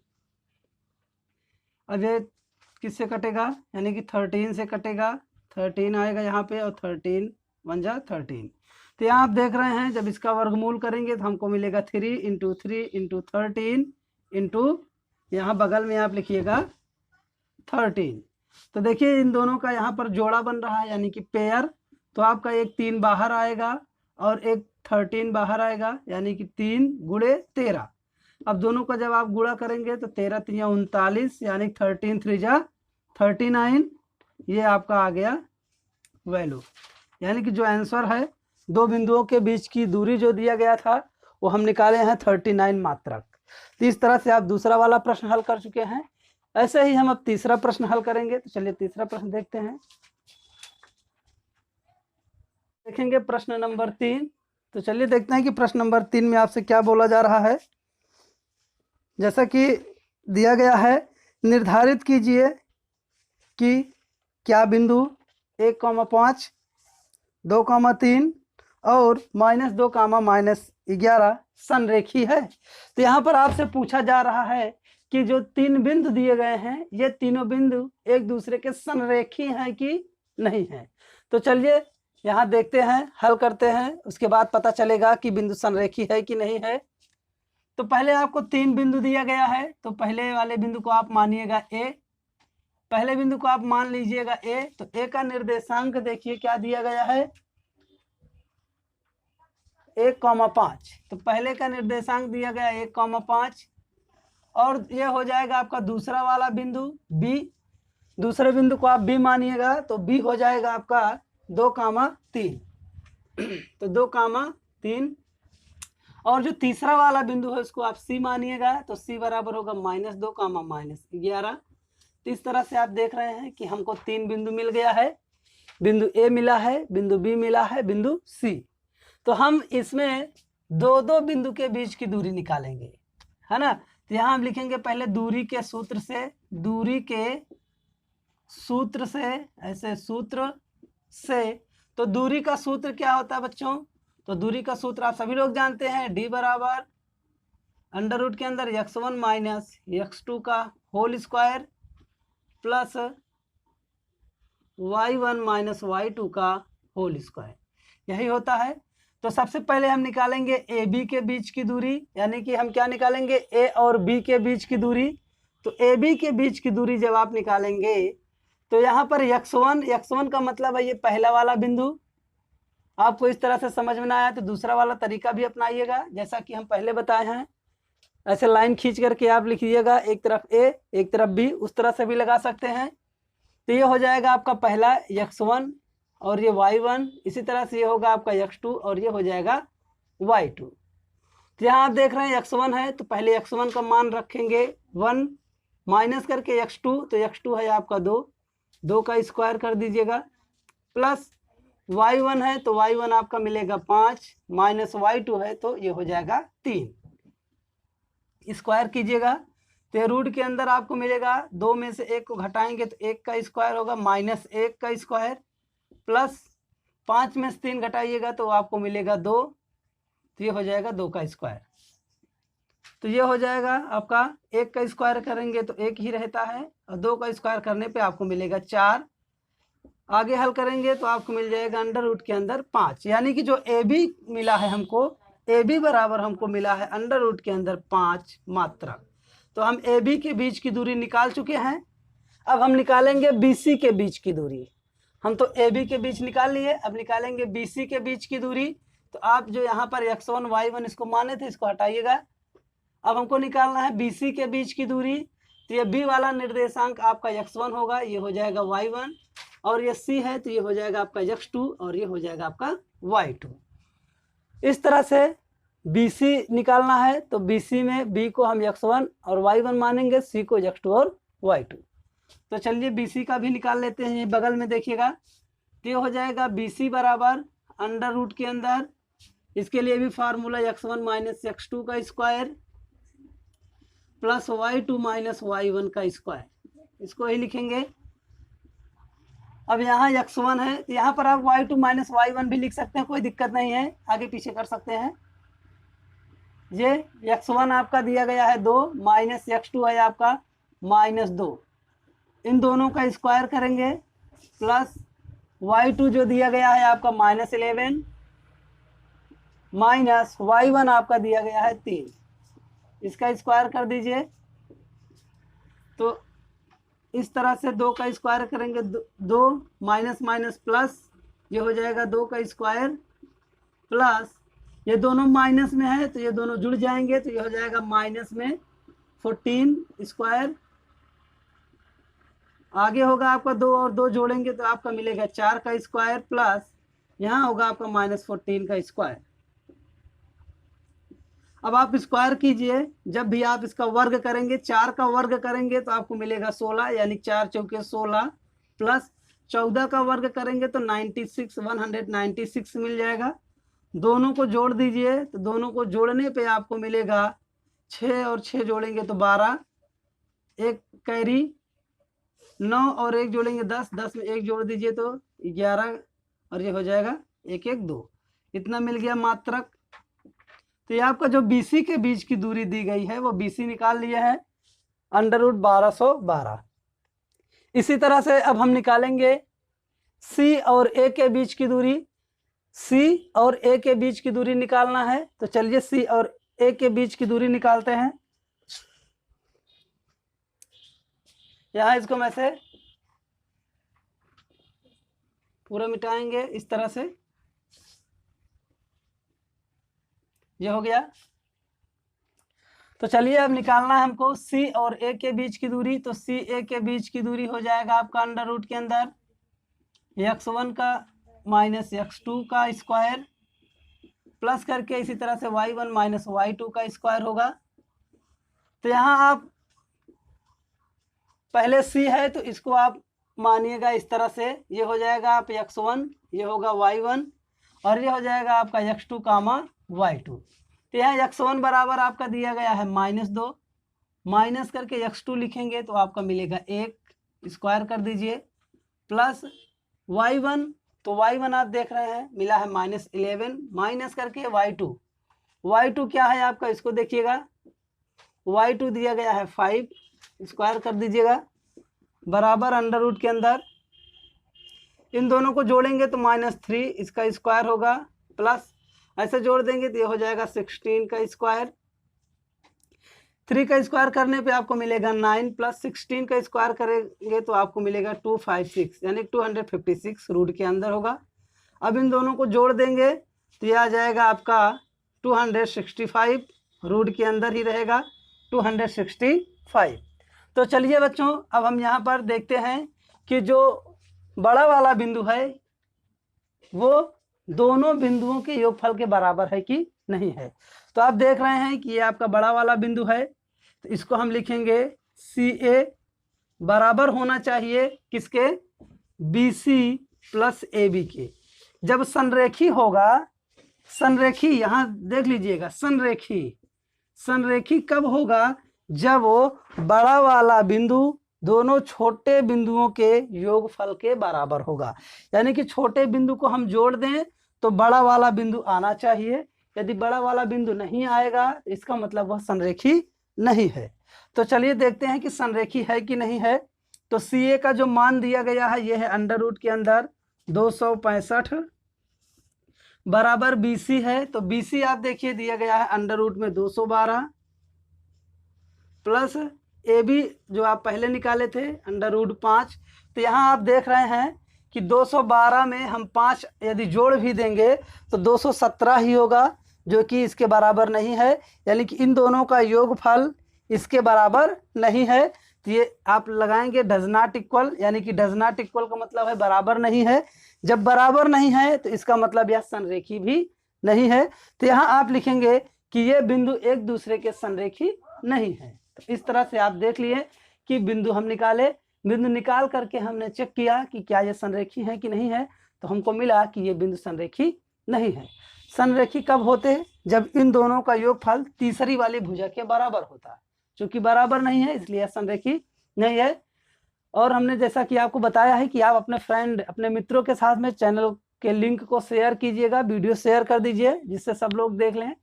अब ये किससे कटेगा, यानी कि 13 से कटेगा, 13 आएगा यहाँ पे, और 13 1 जा 13। तो यहाँ आप देख रहे हैं जब इसका वर्गमूल करेंगे तो हमको मिलेगा 3 × 3 × 13 इंटू, यहाँ बगल में आप लिखिएगा 13। तो देखिए इन दोनों का यहाँ पर जोड़ा बन रहा है, यानी कि पेयर। तो आपका एक 3 बाहर आएगा और एक 13 बाहर आएगा, यानी कि 3 × 13। अब दोनों का जब आप गुणा करेंगे तो 13 3 या 39, यानी 13 3 जा 39। ये आपका आ गया वैल्यू, यानी कि जो आंसर है दो बिंदुओं के बीच की दूरी जो दिया गया था वो हम निकाले हैं 39 मात्रक। तो इस तरह से आप दूसरा वाला प्रश्न हल कर चुके हैं। ऐसे ही हम अब तीसरा प्रश्न हल करेंगे। तो चलिए तीसरा प्रश्न देखते हैं। देखेंगे प्रश्न नंबर 3। तो चलिए देखते हैं कि प्रश्न नंबर 3 में आपसे क्या बोला जा रहा है। जैसा कि दिया गया है, निर्धारित कीजिए कि क्या बिंदु 1,5, 2,3 और -2, -11 संरेखी है। तो यहाँ पर आपसे पूछा जा रहा है कि जो 3 बिंदु दिए गए हैं, ये तीनों बिंदु एक दूसरे के संरेखी हैं कि नहीं है। तो चलिए यहाँ देखते हैं, हल करते हैं, उसके बाद पता चलेगा कि बिंदु संरेखी है कि नहीं है। तो पहले आपको 3 बिंदु दिया गया है, तो पहले वाले बिंदु को आप मानिएगा ए। पहले बिंदु को आप मान लीजिएगा ए। तो ए का निर्देशांक देखिए क्या दिया गया है, 1,5। तो पहले का निर्देशांक दिया गया 1,5, और यह हो जाएगा आपका दूसरा वाला बिंदु बी। दूसरे बिंदु को आप बी मानिएगा, तो बी हो जाएगा आपका 2,3। तो 2,3, और जो तीसरा वाला बिंदु है उसको आप सी मानिएगा, तो सी बराबर होगा -2, -11। तो इस तरह से आप देख रहे हैं कि हमको 3 बिंदु मिल गया है। बिंदु ए मिला है, बिंदु बी मिला है, बिंदु सी। तो हम इसमें 2 बिंदु के बीच की दूरी निकालेंगे, है ना। तो यहाँ हम लिखेंगे पहले दूरी के सूत्र से, दूरी के सूत्र से, ऐसे सूत्र से। तो दूरी का सूत्र क्या होता है बच्चों, तो दूरी का सूत्र आप सभी लोग जानते हैं, डी बराबर अंडर रूट के अंदर x1 - x2 का whole square plus y1 - y2 का होल स्क्वायर, यही होता है। तो सबसे पहले हम निकालेंगे ए बी के बीच की दूरी, यानी कि हम क्या निकालेंगे, ए और बी के बीच की दूरी। तो ए बी के बीच की दूरी जब आप निकालेंगे तो यहाँ पर x1 का मतलब है ये पहला वाला बिंदु। आपको इस तरह से समझ में ना आया तो दूसरा वाला तरीका भी अपनाइएगा, जैसा कि हम पहले बताए हैं। ऐसे लाइन खींच करके आप लिखिएगा, एक तरफ ए एक तरफ बी, उस तरह से भी लगा सकते हैं। तो ये हो जाएगा आपका पहला x1 और ये y1, इसी तरह से ये होगा आपका x2 और ये हो जाएगा y2। तो यहाँ आप देख रहे हैं x1 है, तो पहले x1 का मान रखेंगे 1 माइनस करके x2, तो x2 है आपका 2 का स्क्वायर कर दीजिएगा, प्लस y1 है तो y1 आपका मिलेगा 5, माइनस y2 है तो ये हो जाएगा 3, स्क्वायर कीजिएगा। तो रूट के अंदर आपको मिलेगा 2 में से 1 को घटाएंगे तो 1 का स्क्वायर होगा, -1 का स्क्वायर, प्लस 5 में से 3 घटाइएगा तो आपको मिलेगा 2, तो ये हो जाएगा 2 का स्क्वायर। तो ये हो जाएगा आपका 1 का स्क्वायर करेंगे तो 1 ही रहता है, और 2 का स्क्वायर करने पे आपको मिलेगा 4। आगे हल करेंगे तो आपको मिल जाएगा अंडर रूट के अंदर 5, यानी कि जो ए बी मिला है हमको, ए बी बराबर हमको मिला है अंडर रूट के अंदर 5 मात्रक। तो हम ए बी के बीच की दूरी निकाल चुके हैं। अब हम निकालेंगे बी सी के बीच की दूरी। हम तो ए बी के बीच निकाल लिए, अब निकालेंगे बी सी के बीच की दूरी। तो आप जो यहाँ पर x1 y1 इसको माने थे इसको हटाइएगा। अब हमको निकालना है बी सी के बीच की दूरी। तो ये बी वाला निर्देशांक आपका x1 होगा, ये हो जाएगा y1, और ये सी है तो ये हो जाएगा आपका x2 और ये हो जाएगा आपका y2। इस तरह से BC निकालना है तो BC में B को हम x1 और y1 मानेंगे, C को x2 और y2। तो चलिए BC का भी निकाल लेते हैं। ये बगल में देखिएगा, तो ये हो जाएगा BC बराबर अंडर रूट के अंदर, इसके लिए भी फार्मूला x1 माइनस x2 का square plus y2 minus y1 का स्क्वायर, इसको ही लिखेंगे। अब यहाँ x1 है तो यहाँ पर आप y2 माइनस y1 भी लिख सकते हैं, कोई दिक्कत नहीं है, आगे पीछे कर सकते हैं। ये x1 आपका दिया गया है 2 माइनस x2 है आपका -2, इन दोनों का स्क्वायर करेंगे प्लस y2 जो दिया गया है आपका -11 माइनस y1 आपका दिया गया है 3, इसका स्क्वायर कर दीजिए। तो इस तरह से 2 का स्क्वायर करेंगे, 2 माइनस माइनस प्लस, ये हो जाएगा 2 का स्क्वायर प्लस, ये दोनों माइनस में है तो ये दोनों जुड़ जाएंगे, तो ये हो जाएगा माइनस में 14 स्क्वायर। आगे होगा आपका 2 और 2 जोड़ेंगे तो आपका मिलेगा 4 का स्क्वायर प्लस यहाँ होगा आपका -14 का स्क्वायर। अब आप स्क्वायर कीजिए, जब भी आप इसका वर्ग करेंगे, 4 का वर्ग करेंगे तो आपको मिलेगा 16, यानी 4 चौके 16 प्लस 14 का वर्ग करेंगे तो 96 196 मिल जाएगा। दोनों को जोड़ दीजिए, तो दोनों को जोड़ने पे आपको मिलेगा 6 और 6 जोड़ेंगे तो 12, एक कैरी 9 और 1 जोड़ेंगे 10, 10 में 1 जोड़ दीजिए तो 11 और ये हो जाएगा 1 1 2, इतना मिल गया मात्रक। तो ये आपका जो BC के बीच की दूरी दी गई है वो BC निकाल लिया है √1212। इसी तरह से अब हम निकालेंगे C और A के बीच की दूरी। C और A के बीच की दूरी निकालना है, तो चलिए C और A के बीच की दूरी निकालते हैं। यहाँ इसको मैं से पूरा मिटाएंगे इस तरह से, ये हो गया। तो चलिए अब निकालना है हमको C और A के बीच की दूरी। तो C A के बीच की दूरी हो जाएगा आपका अंडर रूट के अंदर x1 का माइनस x2 का स्क्वायर प्लस करके इसी तरह से y1 माइनस y2 का स्क्वायर होगा। तो यहाँ आप पहले C है तो इसको आप मानिएगा इस तरह से, ये हो जाएगा आप x1, ये होगा y1 और ये हो जाएगा आपका x2 कामा y2। तो यहाँ x1 बराबर आपका दिया गया है -2, माइनस करके x2 लिखेंगे तो आपका मिलेगा 1, स्क्वायर कर दीजिए प्लस y1, तो y1 आप देख रहे हैं मिला है -11, माइनस करके y2 क्या है आपका, इसको देखिएगा, y2 दिया गया है 5, स्क्वायर कर दीजिएगा बराबर अंडर रूट के अंदर, इन दोनों को जोड़ेंगे तो -3, इसका स्क्वायर होगा प्लस ऐसे जोड़ देंगे तो ये हो जाएगा 16 का स्क्वायर। 3 का स्क्वायर करने पे आपको मिलेगा 9 प्लस 16 का स्क्वायर करेंगे तो आपको मिलेगा 256, यानी 256 रूट के अंदर होगा। अब इन दोनों को जोड़ देंगे तो ये आ जाएगा आपका 265, रूट के अंदर ही रहेगा 265। तो चलिए बच्चों अब हम यहाँ पर देखते हैं कि जो बड़ा वाला बिंदु है वो दोनों बिंदुओं के योगफल के बराबर है कि नहीं है। तो आप देख रहे हैं कि ये आपका बड़ा वाला बिंदु है, तो इसको हम लिखेंगे CA बराबर होना चाहिए किसके, BC प्लस AB के। जब संरेखी होगा, संरेखी यहाँ देख लीजिएगा, संरेखी कब होगा, जब वो बड़ा वाला बिंदु दोनों छोटे बिंदुओं के योगफल के बराबर होगा। यानी कि छोटे बिंदु को हम जोड़ दें तो बड़ा वाला बिंदु आना चाहिए, यदि बड़ा वाला बिंदु नहीं आएगा इसका मतलब वह संरेखी नहीं है। तो चलिए देखते हैं कि संरेखी है कि नहीं है। तो CA का जो मान दिया गया है यह है अंडर रूट के अंदर 265 बराबर BC है। तो BC आप देखिए दिया गया है अंडर रूट में 212 प्लस AB जो आप पहले निकाले थे अंडर रूट 5। तो यहाँ आप देख रहे हैं कि 212 में हम 5 यदि जोड़ भी देंगे तो 217 ही होगा, जो कि इसके बराबर नहीं है, यानी कि इन दोनों का योगफल इसके बराबर नहीं है। तो ये आप लगाएंगे डज नॉट इक्वल, यानी कि डज नॉट इक्वल का मतलब है बराबर नहीं है। जब बराबर नहीं है तो इसका मतलब यह संरेखी भी नहीं है। तो यहाँ आप लिखेंगे कि ये बिंदु एक दूसरे के संरेखी नहीं है। तो इस तरह से आप देख लिए कि बिंदु हम निकाले, बिंदु निकाल करके हमने चेक किया कि क्या ये संरेखी है कि नहीं है, तो हमको मिला कि ये बिंदु संरेखी नहीं है। संरेखी कब होते हैं? जब इन दोनों का योगफल तीसरी वाली भुजा के बराबर होता है। चूंकि बराबर नहीं है इसलिए संरेखी नहीं है। और हमने जैसा कि आपको बताया है कि आप अपने फ्रेंड, अपने मित्रों के साथ में चैनल के लिंक को शेयर कीजिएगा, वीडियो शेयर कर दीजिए जिससे सब लोग देख लें।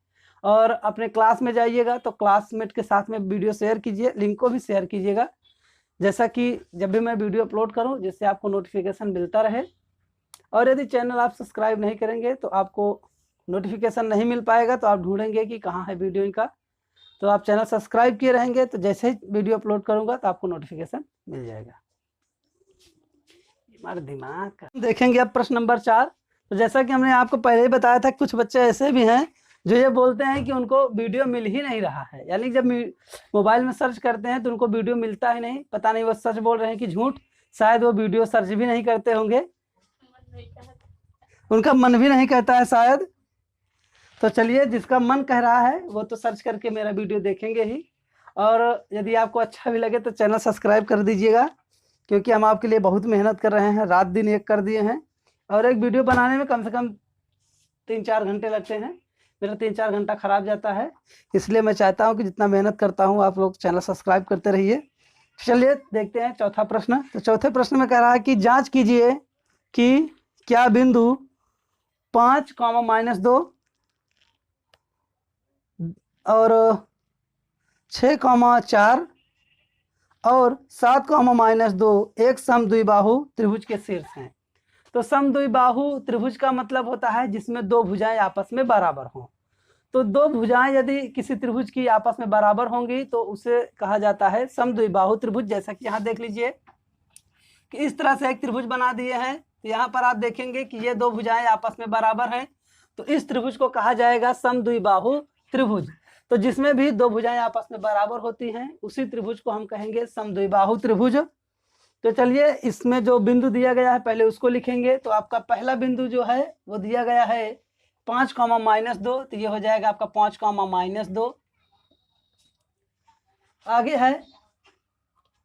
और अपने क्लास में जाइएगा तो क्लासमेट के साथ में वीडियो शेयर कीजिए, लिंक को भी शेयर कीजिएगा, जैसा कि जब भी मैं वीडियो अपलोड करूं जिससे आपको नोटिफिकेशन मिलता रहे। और यदि चैनल आप सब्सक्राइब नहीं करेंगे तो आपको नोटिफिकेशन नहीं मिल पाएगा, तो आप ढूंढेंगे कि कहाँ है वीडियो इनका। तो आप चैनल सब्सक्राइब किए रहेंगे तो जैसे ही वीडियो अपलोड करूंगा तो आपको नोटिफिकेशन मिल जाएगा। हमारे दिमाग का देखेंगे अब प्रश्न नंबर 4। तो जैसा कि हमने आपको पहले ही बताया था, कुछ बच्चे ऐसे भी हैं जो ये बोलते हैं कि उनको वीडियो मिल ही नहीं रहा है, यानी जब मोबाइल में सर्च करते हैं तो उनको वीडियो मिलता ही नहीं। पता नहीं वो सच बोल रहे हैं कि झूठ, शायद वो वीडियो सर्च भी नहीं करते होंगे, उनका मन भी नहीं कहता है शायद। तो चलिए, जिसका मन कह रहा है वो तो सर्च करके मेरा वीडियो देखेंगे ही। और यदि आपको अच्छा भी लगे तो चैनल सब्सक्राइब कर दीजिएगा, क्योंकि हम आपके लिए बहुत मेहनत कर रहे हैं, रात दिन एक कर दिए हैं। और एक वीडियो बनाने में कम से कम 3-4 घंटे लगते हैं, मेरा 3-4 घंटा खराब जाता है। इसलिए मैं चाहता हूं कि जितना मेहनत करता हूं आप लोग चैनल सब्सक्राइब करते रहिए। चलिए देखते हैं चौथा प्रश्न। तो चौथे प्रश्न में कह रहा है कि जांच कीजिए कि क्या बिंदु 5, -2 और 6, 4 और 7, -2 एक समद्विबाहु त्रिभुज के शीर्ष हैं। तो समद्विबाहु त्रिभुज का मतलब होता है जिसमें दो भुजाएं आपस में बराबर हों। तो दो भुजाएं यदि किसी त्रिभुज की आपस में बराबर होंगी तो उसे कहा जाता है समद्विबाहु त्रिभुज। जैसा कि यहाँ देख लीजिए कि इस तरह से एक त्रिभुज बना दिए हैं। तो यहाँ पर आप देखेंगे कि ये दो भुजाएं आपस में बराबर हैं, तो इस त्रिभुज को कहा जाएगा समद्विबाहु त्रिभुज। तो जिसमें भी दो भुजाएं आपस में बराबर होती हैं उसी त्रिभुज को हम कहेंगे समद्विबाहु त्रिभुज। तो चलिए, इसमें जो बिंदु दिया गया है पहले उसको लिखेंगे। तो आपका पहला बिंदु जो है वो दिया गया है 5, -2, तो ये हो जाएगा आपका 5, आगे है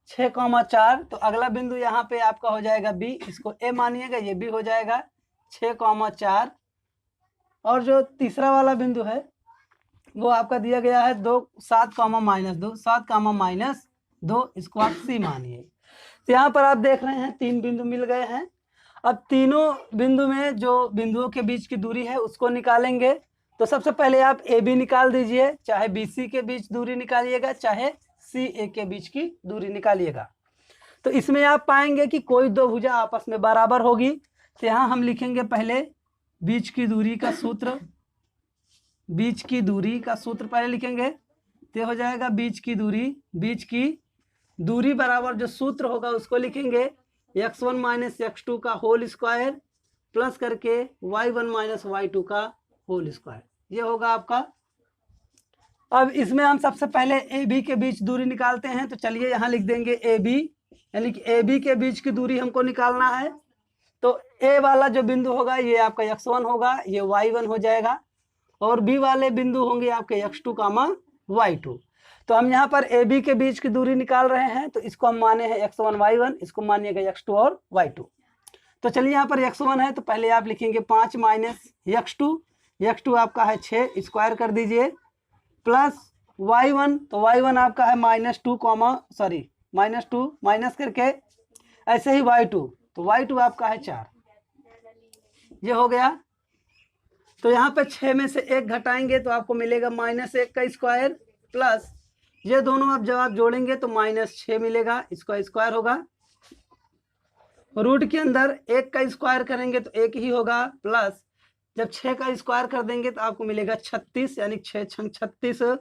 6, 4, तो अगला बिंदु यहाँ पे आपका हो जाएगा बी, इसको ए मानिएगा, ये भी हो जाएगा 6, 4। और जो तीसरा वाला बिंदु है वो आपका दिया गया है 7, -2, इसको आप सी मानिए। तो यहाँ पर आप देख रहे हैं 3 बिंदु मिल गए हैं। अब तीनों बिंदु में जो बिंदुओं के बीच की दूरी है उसको निकालेंगे। तो सबसे पहले आप ए बी निकाल दीजिए, चाहे बी सी के बीच दूरी निकालिएगा, चाहे सी ए के बीच की दूरी निकालिएगा। तो इसमें आप पाएंगे कि कोई दो भुजा आपस में बराबर होगी। तो यहाँ हम लिखेंगे पहले बीच की दूरी का सूत्र, बीच की दूरी का सूत्र पहले लिखेंगे। तो हो जाएगा बीच की दूरी बराबर जो सूत्र होगा उसको लिखेंगे x1 - x2 का होल स्क्वायर प्लस करके y1 - y2 का होल स्क्वायर, ये होगा आपका। अब इसमें हम सबसे पहले ए बी के बीच दूरी निकालते हैं। तो चलिए यहाँ लिख देंगे ए बी, यानी कि ए बी के बीच की दूरी हमको निकालना है। तो ए वाला जो बिंदु होगा ये आपका x1 होगा, ये y1 हो जाएगा, और बी वाले बिंदु होंगे आपके x2, y2। तो हम यहाँ पर ए बी के बीच की दूरी निकाल रहे हैं, तो इसको हम माने हैं x1 y1, इसको मानिएगा x2 और y2। तो चलिए यहाँ पर x1 है तो पहले आप लिखेंगे 5 - x2 आपका है 6, स्क्वायर कर दीजिए, प्लस y1, तो y1 आपका है -2 माइनस करके ऐसे ही y2, तो y2 आपका है 4, ये हो गया। तो यहाँ पे 6 में से 1 घटाएंगे तो आपको मिलेगा -1 का स्क्वायर, प्लस ये दोनों अब जब आप जोड़ेंगे तो -6 मिलेगा, इसका स्क्वायर होगा। रूट के अंदर 1 का स्क्वायर करेंगे तो 1 ही होगा, प्लस जब 6 का स्क्वायर कर देंगे तो आपको मिलेगा 36, यानी 6 × 36।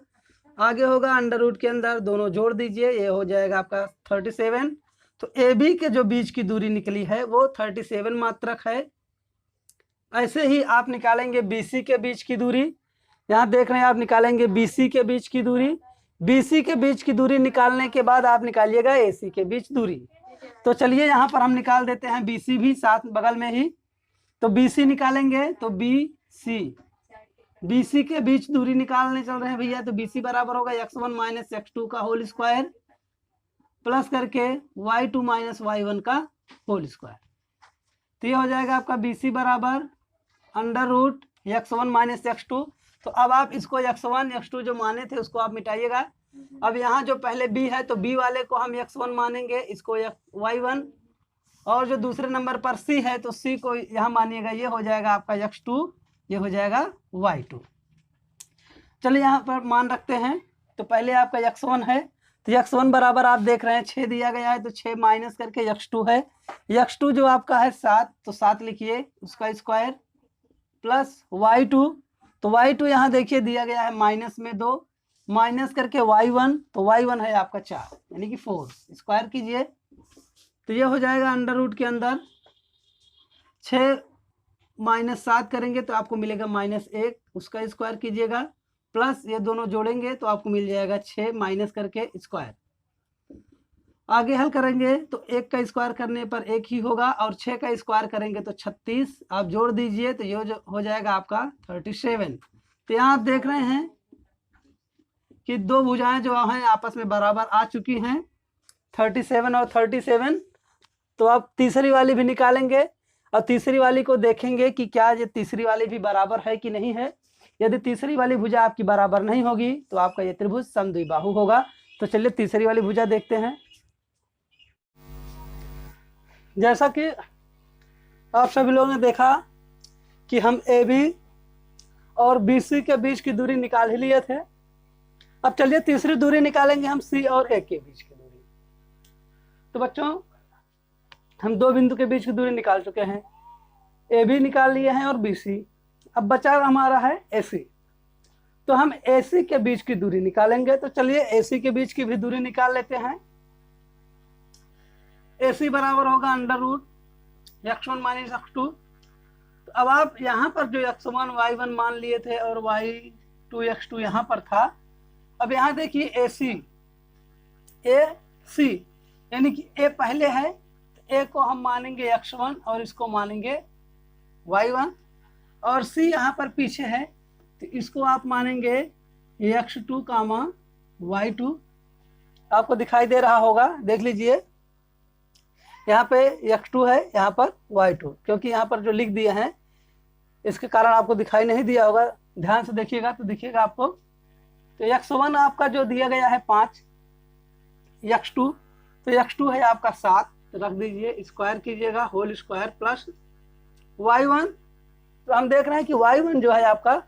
आगे होगा अंडर रूट के अंदर, दोनों जोड़ दीजिए, ये हो जाएगा आपका 37। तो ए बी के जो बीच की दूरी निकली है वो 37 मात्रक है। ऐसे ही आप निकालेंगे बी सी के बीच की दूरी। यहाँ देख रहे हैं आप निकालेंगे बी सी के बीच की दूरी। बी सी के बीच की दूरी निकालने के बाद आप निकालिएगा ए सी के बीच दूरी। तो चलिए यहाँ पर हम निकाल देते हैं बी सी भी साथ बगल में ही। तो बी सी निकालेंगे तो बी सी BC के बीच दूरी निकालने चल रहे हैं भैया, तो BC बराबर होगा x1 माइनस x2 का होल स्क्वायर प्लस करके y2 माइनस y1 का होल स्क्वायर। तो ये हो जाएगा आपका BC बराबर under root x1 minus x2। तो अब आप इसको x1 x2 जो माने थे उसको आप मिटाइएगा। अब यहाँ जो पहले b है तो b वाले को हम x1 मानेंगे, इसको y1, और जो दूसरे नंबर पर c है तो c को यहाँ मानिएगा, ये हो जाएगा आपका x2, ये हो जाएगा y2। चलिए यहाँ पर मान रखते हैं। तो पहले आपका x1 है, तो x1 बराबर आप देख रहे हैं 6 दिया गया है, तो 6 माइनस करके x2 है, x2 जो आपका है 7, तो 7 लिखिए उसका स्क्वायर प्लस y2, तो y2 यहाँ देखिए दिया गया है माइनस में 2, माइनस करके y1, तो y1 है आपका 4 यानी कि 4, स्क्वायर कीजिए। तो ये हो जाएगा अंडर रूट के अंदर 6 माइनस 7 करेंगे तो आपको मिलेगा -1, उसका स्क्वायर कीजिएगा प्लस ये दोनों जोड़ेंगे तो आपको मिल जाएगा 6 माइनस करके स्क्वायर। आगे हल करेंगे तो 1 का स्क्वायर करने पर 1 ही होगा, और 6 का स्क्वायर करेंगे तो 36, आप जोड़ दीजिए तो ये हो जाएगा आपका 37। तो यहाँ आप देख रहे हैं कि दो भुजाएं जो हैं आपस में बराबर आ चुकी हैं, 37 और 37। तो आप तीसरी वाली भी निकालेंगे और तीसरी वाली को देखेंगे कि क्या ये तीसरी वाली भी बराबर है कि नहीं है। यदि तीसरी वाली भुजा आपकी बराबर नहीं होगी तो आपका ये त्रिभुज समद्विबाहु होगा। तो चलिए तीसरी वाली भुजा देखते हैं। जैसा कि आप सभी लोगों ने देखा कि हम AB और BC के बीच की दूरी निकाल ही लिए थे। अब चलिए तीसरी दूरी निकालेंगे हम C और A के बीच की दूरी। तो बच्चों हम दो बिंदु के बीच की दूरी निकाल चुके हैं, AB निकाल लिए हैं और BC। अब बचा हमारा है AC, तो हम AC के बीच की दूरी निकालेंगे। तो चलिए AC के बीच की भी दूरी निकाल लेते हैं। AC बराबर होगा under root x1 minus x2। तो अब आप यहाँ पर जो x1 y1 मान लिए थे और y2 x2 यहाँ पर था, अब यहाँ देखिए AC यानी कि A पहले है, तो A को हम मानेंगे x1 और इसको मानेंगे y1, और C यहाँ पर पीछे है तो इसको आप मानेंगे x2 कामा y2। आपको दिखाई दे रहा होगा, देख लीजिए यहाँ पे x2 है, यहाँ पर y2, क्योंकि यहाँ पर जो लिख दिए हैं इसके कारण आपको दिखाई नहीं दिया होगा। ध्यान से देखिएगा तो दिखिएगा आपको। तो x1 आपका जो दिया गया है 5, x2 तो x2 है आपका 7, तो रख दीजिए, स्क्वायर कीजिएगा होल स्क्वायर प्लस y1। तो हम देख रहे हैं कि y1 जो है आपका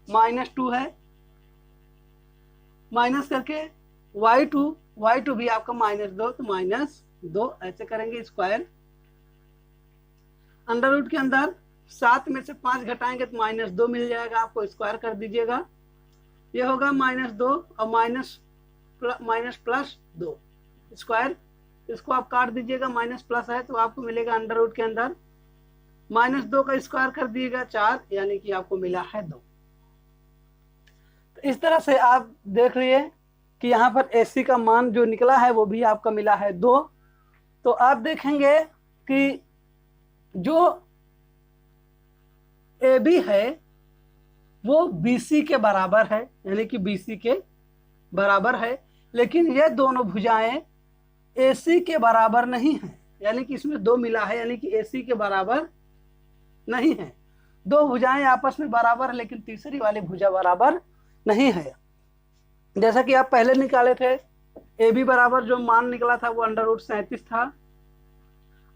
-2 है, माइनस करके y2 भी आपका -2, तो -2 ऐसे करेंगे स्क्वायर। अंडर रूट के अंदर 7 में से 5 घटाएंगे तो -2 मिल जाएगा, आपको स्क्वायर कर दीजिएगा। ये होगा -2 और माइनस प्लस 2 स्क्वायर, इसको आप काट दीजिएगा, माइनस प्लस है तो आपको मिलेगा अंडर रूट के अंदर -2 का स्क्वायर कर दिएगा 4, यानी कि आपको मिला है 2। तो इस तरह से आप देख लिए कि यहाँ पर AC का मान जो निकला है वो भी आपका मिला है 2। तो आप देखेंगे कि जो AB है वो BC के बराबर है, यानी कि BC के बराबर है, लेकिन ये दोनों भुजाएं AC के बराबर नहीं है, यानी कि इसमें 2 मिला है, यानी कि AC के बराबर नहीं है। दो भुजाएं आपस में बराबर है लेकिन तीसरी वाली भुजा बराबर नहीं है। जैसा कि आप पहले निकाले थे, AB बराबर जो मान निकला था वो अंडर रूट 37 था,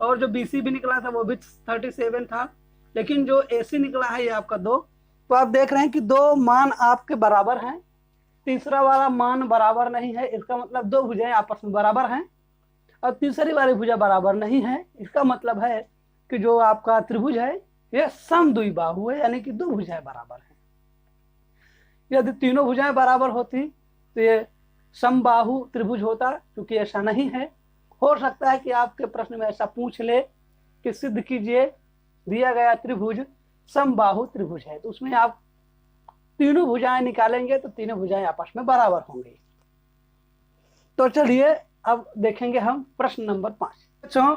और जो BC भी निकला था वो भी 37 था, लेकिन जो AC निकला है ये आपका 2। तो आप देख रहे हैं कि दो मान आपके बराबर हैं, तीसरा वाला मान बराबर नहीं है, इसका मतलब दो भुजाएं आपस में बराबर हैं, और तीसरी वाली भुजा बराबर नहीं है। इसका मतलब है कि जो आपका त्रिभुज है ये समद्विबाहु है, यानी कि दो भुजाएं बराबर हैं। यदि तीनों भुजाएं बराबर होती तो ये समबाहु त्रिभुज होता, क्योंकि ऐसा नहीं है। हो सकता है कि आपके प्रश्न में ऐसा पूछ ले कि सिद्ध कीजिए दिया गया त्रिभुज समबाहु त्रिभुज है, तो उसमें आप तीनों भुजाएं निकालेंगे तो तीनों भुजाएं आपस में बराबर होंगी। तो चलिए अब देखेंगे हम प्रश्न नंबर 5। बच्चों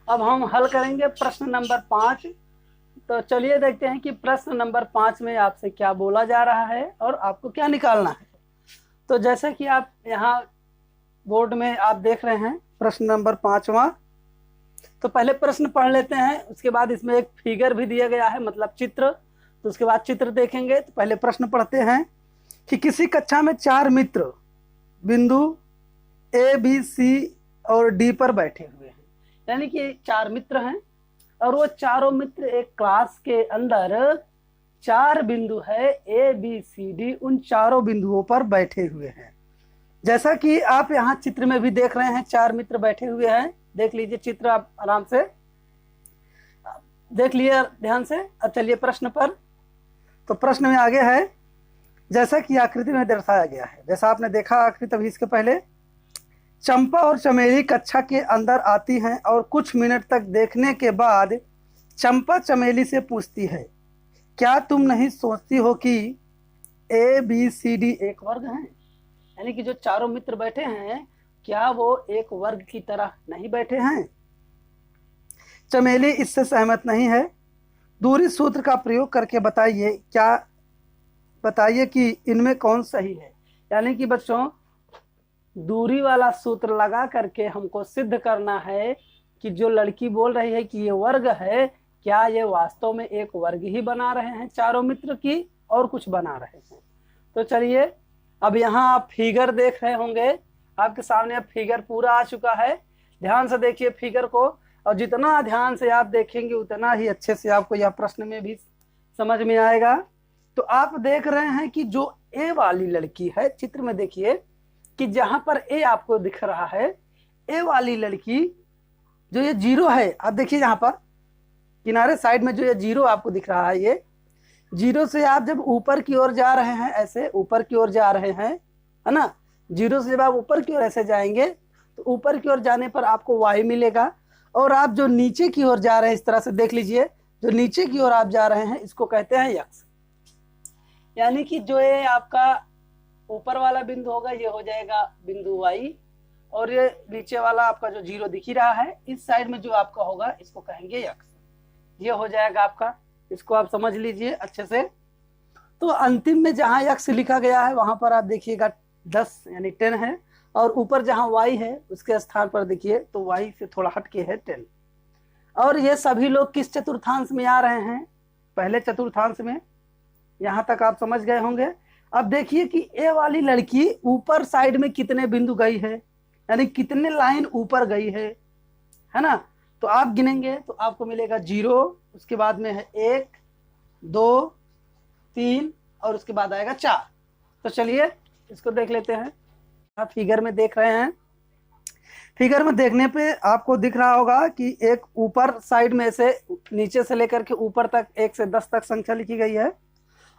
अब हम हल करेंगे प्रश्न नंबर 5। तो चलिए देखते हैं कि प्रश्न नंबर 5 में आपसे क्या बोला जा रहा है और आपको क्या निकालना है। तो जैसे कि आप यहाँ बोर्ड में आप देख रहे हैं प्रश्न नंबर 5वां। तो पहले प्रश्न पढ़ लेते हैं, उसके बाद इसमें एक फिगर भी दिया गया है, मतलब चित्र। तो उसके बाद चित्र देखेंगे। तो पहले प्रश्न पढ़ते हैं कि किसी कक्षा में 4 मित्र बिंदु ए, बी, सी और डी पर बैठे हुए हैं। यानी कि 4 मित्र हैं और वो चारों मित्र एक क्लास के अंदर 4 बिंदु है ए, बी, सी, डी, उन चारों बिंदुओं पर बैठे हुए हैं। जैसा कि आप यहाँ चित्र में भी देख रहे हैं 4 मित्र बैठे हुए हैं। देख लीजिए चित्र, आप आराम से देख लिए ध्यान से। अब चलिए प्रश्न पर। तो प्रश्न में आगे है जैसा कि आकृति में दर्शाया गया है। जैसा आपने देखा आकृति अभी इसके पहले, चंपा और चमेली कक्षा के अंदर आती हैं और कुछ मिनट तक देखने के बाद चंपा चमेली से पूछती है, क्या तुम नहीं सोचती हो कि ए, बी, सी, डी एक वर्ग हैं? यानी कि जो चारों मित्र बैठे हैं, क्या वो एक वर्ग की तरह नहीं बैठे हैं? चमेली इससे सहमत नहीं है। दूरी सूत्र का प्रयोग करके बताइए कि इनमें कौन सही है। यानी कि बच्चों, दूरी वाला सूत्र लगा करके हमको सिद्ध करना है कि जो लड़की बोल रही है कि ये वर्ग है, क्या ये वास्तव में एक वर्ग ही बना रहे हैं चारों मित्र की और कुछ बना रहे हैं। तो चलिए, अब यहाँ आप फिगर देख रहे होंगे, आपके सामने अब फिगर पूरा आ चुका है। ध्यान से देखिए फिगर को, और जितना ध्यान से आप देखेंगे उतना ही अच्छे से आपको यह प्रश्न में भी समझ में आएगा। तो आप देख रहे हैं कि जो ए वाली लड़की है, चित्र में देखिए कि जहां पर ए आपको दिख रहा है, ए वाली लड़की जो ये 0 है, आप देखिए यहाँ पर किनारे साइड में जो ये 0 आपको दिख रहा है, ये 0 से आप जब ऊपर की ओर जा रहे हैं, ऐसे ऊपर की ओर जा रहे हैं, है ना। 0 से जब आप ऊपर की ओर ऐसे जाएंगे तो ऊपर की ओर जाने पर आपको y मिलेगा, और आप जो नीचे की ओर जा रहे हैं, इस तरह से देख लीजिए, जो नीचे की ओर आप जा रहे हैं इसको कहते हैं x। यानी कि जो ये आपका ऊपर वाला बिंदु होगा ये हो जाएगा बिंदु y, और ये नीचे वाला आपका जो 0 दिख ही रहा है, इस साइड में जो आपका होगा इसको कहेंगे x। ये हो जाएगा आपका, इसको आप समझ लीजिए अच्छे से। तो अंतिम में जहाँ x लिखा गया है वहां पर आप देखिएगा 10 यानी 10 है, और ऊपर जहाँ y है उसके स्थान पर देखिए तो y से थोड़ा हटके है 10। और ये सभी लोग किस चतुर्थांश में आ रहे हैं? पहले चतुर्थांश में। यहाँ तक आप समझ गए होंगे। अब देखिए कि ए वाली लड़की ऊपर साइड में कितने बिंदु गई है, यानी कितने लाइन ऊपर गई है ना। तो आप गिनेंगे तो आपको मिलेगा 0, उसके बाद में है 1, 2, 3 और उसके बाद आएगा 4। तो चलिए इसको देख लेते हैं। आप फिगर में देख रहे हैं, फिगर में देखने पे आपको दिख रहा होगा कि एक ऊपर साइड में से नीचे से लेकर के ऊपर तक 1 से 10 तक संख्या लिखी गई है,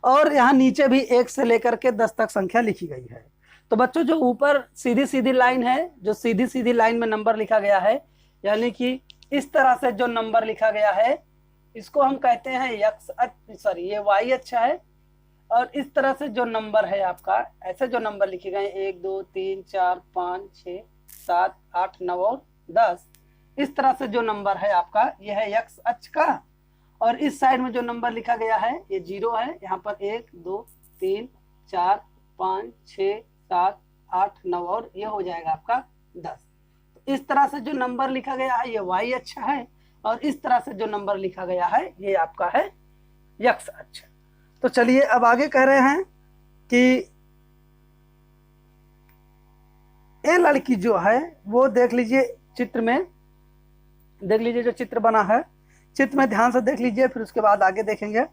और यहाँ नीचे भी 1 से लेकर के 10 तक संख्या लिखी गई है। तो बच्चों, जो ऊपर सीधी सीधी लाइन है, जो सीधी सीधी लाइन में नंबर लिखा गया है, यानी कि इस तरह से जो नंबर लिखा गया है इसको हम कहते हैं ये y अच्छा है। और इस तरह से जो नंबर है आपका, ऐसे जो नंबर लिखे गए 1, 2, 3, 4, 5, 6, 7, 8, 9 और 10, इस तरह से जो नंबर है आपका यह है x अक्ष का। और इस साइड में जो नंबर लिखा गया है ये 0 है। यहाँ पर 1, 2, 3, 4, 5, 6, 7, 8, 9 और ये हो जाएगा आपका 10। तो इस तरह से जो नंबर लिखा गया है ये y अच्छा है, और इस तरह से जो नंबर लिखा गया है ये आपका है x अच्छा। तो चलिए अब आगे कह रहे हैं कि ये लड़की जो है वो देख लीजिए, चित्र में देख लीजिए जो चित्र बना है, चित्र में ध्यान से देख लीजिए, फिर उसके बाद आगे देखेंगे।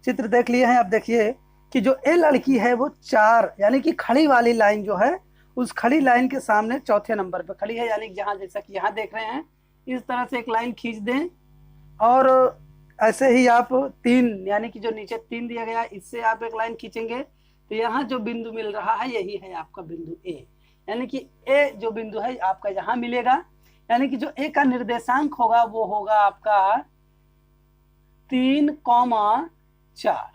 चित्र देख लिए हैं। अब देखिए कि जो ए लड़की है वो 4 यानी कि खड़ी वाली लाइन जो है, उस खड़ी लाइन के सामने चौथे नंबर पर खड़ी है। यानी जहाँ, जैसा कि यहाँ देख रहे हैं, इस तरह से एक लाइन खींच दें, और ऐसे ही आप 3 यानी कि जो नीचे 3 दिया गया इससे आप एक लाइन खींचेंगे, तो यहाँ जो बिंदु मिल रहा है यही है आपका बिंदु ए। यानी कि ए जो बिंदु है आपका यहाँ मिलेगा। यानी कि जो ए का निर्देशांक होगा वो होगा आपका 3,4।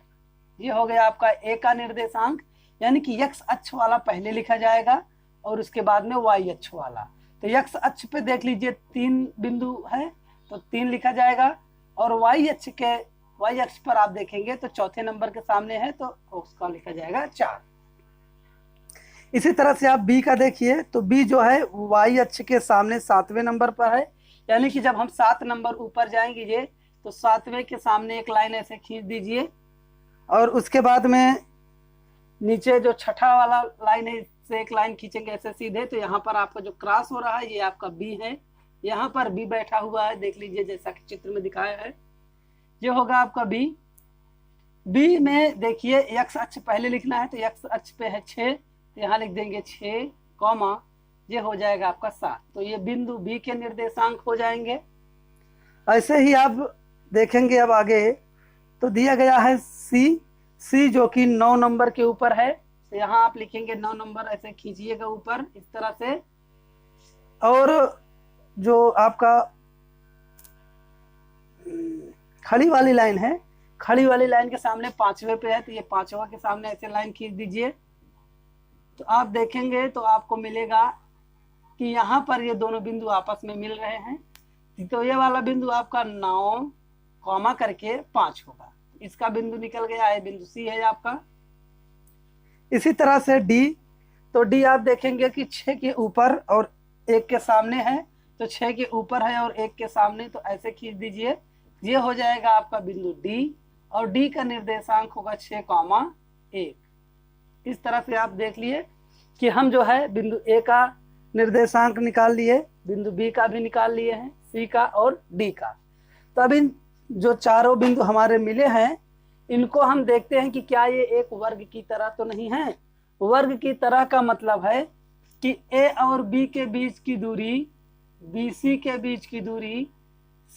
ये हो गया आपका ए का निर्देशांक। यानी कि x अक्ष वाला पहले लिखा जाएगा और उसके बाद में y अक्ष वाला। तो x अक्ष पे देख लीजिए 3 बिंदु है तो 3 लिखा जाएगा, और y अक्ष के वाई अक्ष पर आप देखेंगे तो चौथे नंबर के सामने है, तो उसका लिखा जाएगा 4। इसी तरह से आप बी का देखिए, तो बी जो है वाई अक्ष के सामने 7वें नंबर पर है, यानी कि जब हम 7 नंबर ऊपर जाएंगे तो 7वें के सामने एक लाइन ऐसे खींच दीजिए, और उसके बाद में नीचे जो छठा वाला लाइन है इससे एक लाइन खींचेंगे ऐसे सीधे, तो यहाँ पर आपका जो क्रॉस हो रहा है ये आपका बी है, यहाँ पर बी बैठा हुआ है, देख लीजिए जैसा कि चित्र में दिखाया है, ये होगा आपका बी। बी में देखिए एक्स अक्ष पहले लिखना है, तो एक्स अक्ष पे है 6, तो यहाँ लिख देंगे 6 कॉमा, ये हो जाएगा आपका 7, तो ये बिंदु बी के निर्देशांक हो जाएंगे। ऐसे ही आप देखेंगे अब आगे, तो दिया गया है सी जो कि 9 नंबर के ऊपर है, तो यहाँ आप लिखेंगे 9 नंबर, ऐसे खींचिएगा ऊपर इस तरह से, और जो आपका खड़ी वाली लाइन है, खड़ी वाली लाइन के सामने 5वें पे है, तो ये 5वां के सामने ऐसे लाइन खींच दीजिए, तो आप देखेंगे तो आपको मिलेगा कि यहाँ पर ये दोनों बिंदु आपस में मिल रहे हैं, तो ये वाला बिंदु आपका 9 कॉमा करके 5 होगा, इसका बिंदु निकल गया है, बिंदु सी है आपका। इसी तरह से डी, तो डी आप देखेंगे कि 6 के ऊपर और 1 के सामने है, तो 6 के ऊपर है और 1 के सामने, तो ऐसे खींच दीजिए, ये हो जाएगा आपका बिंदु डी, और डी का निर्देशांक होगा 6,1। इस तरह से आप देख लिए कि हम जो है बिंदु ए का निर्देशांक निकाल लिए, बिंदु बी का भी निकाल लिए हैं, सी का और डी का। तो अब इन जो चारों बिंदु हमारे मिले हैं, इनको हम देखते हैं कि क्या ये एक वर्ग की तरह तो नहीं है। वर्ग की तरह का मतलब है कि ए और बी के बीच की दूरी, बी सी के बीच की दूरी,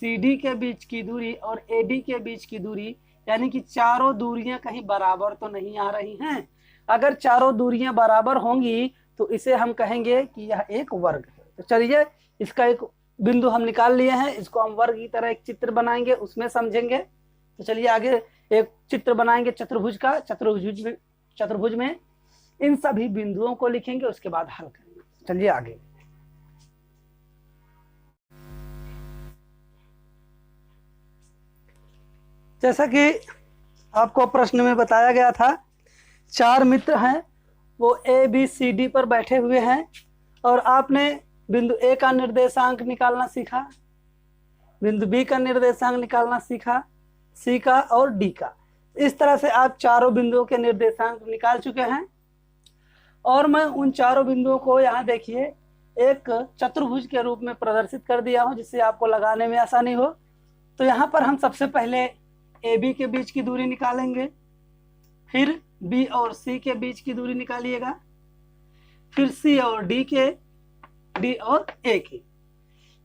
सी डी के बीच की दूरी और ए डी के बीच की दूरी, यानी कि चारों दूरियां कहीं बराबर तो नहीं आ रही हैं। अगर चारों दूरियां बराबर होंगी तो इसे हम कहेंगे कि यह एक वर्ग है। तो चलिए इसका एक बिंदु हम निकाल लिए हैं, इसको हम वर्ग की तरह एक चित्र बनाएंगे, उसमें समझेंगे। तो चलिए आगे एक चित्र बनाएंगे चतुर्भुज का। चतुर्भुज में इन सभी बिंदुओं को लिखेंगे, उसके बाद हल करेंगे। चलिए आगे। जैसा कि आपको प्रश्न में बताया गया था, 4 मित्र हैं, वो ए बी सी डी पर बैठे हुए हैं, और आपने बिंदु ए का निर्देशांक निकालना सीखा, बिंदु बी का निर्देशांक निकालना सीखा, सी का और डी का। इस तरह से आप चारों बिंदुओं के निर्देशांक निकाल चुके हैं, और मैं उन चारों बिंदुओं को यहाँ देखिए एक चतुर्भुज के रूप में प्रदर्शित कर दिया हूँ, जिससे आपको लगाने में आसानी हो। तो यहाँ पर हम सबसे पहले ए बी के बीच की दूरी निकालेंगे, फिर बी और सी के बीच की दूरी निकालिएगा, फिर सी और डी और ए की।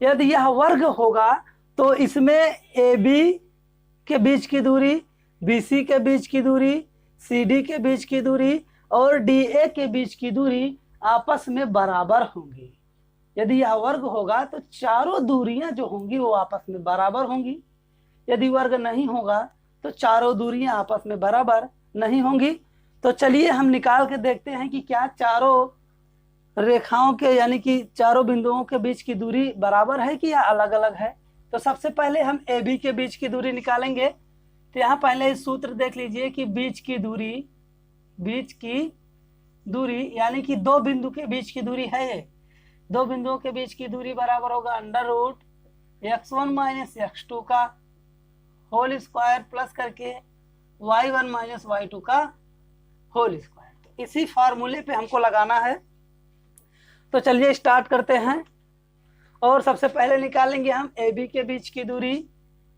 यदि यह वर्ग होगा तो इसमें ए बी के बीच की दूरी, बी सी के बीच की दूरी, सी डी के बीच की दूरी और डी ए के बीच की दूरी आपस में बराबर होंगी। यदि यह वर्ग होगा तो चारों दूरियां जो होंगी वो आपस में बराबर होंगी। यदि वर्ग नहीं होगा तो चारों दूरियां आपस में बराबर नहीं होंगी। तो चलिए हम निकाल के देखते हैं कि क्या चारों रेखाओं के यानी कि चारों बिंदुओं के बीच की दूरी बराबर है कि या अलग अलग है। तो सबसे पहले हम ए बी के बीच की दूरी निकालेंगे। तो यहाँ पहले सूत्र देख लीजिए कि बीच की दूरी यानी कि 2 बिंदु के बीच की दूरी है। ये 2 बिंदुओं के बीच की दूरी बराबर होगा √x1 - x2 का होल स्क्वायर प्लस करके y1 - y2 का होल स्क्वायर। तो इसी फार्मूले पे हमको लगाना है। तो चलिए स्टार्ट करते हैं, और सबसे पहले निकालेंगे हम ए बी के बीच की दूरी।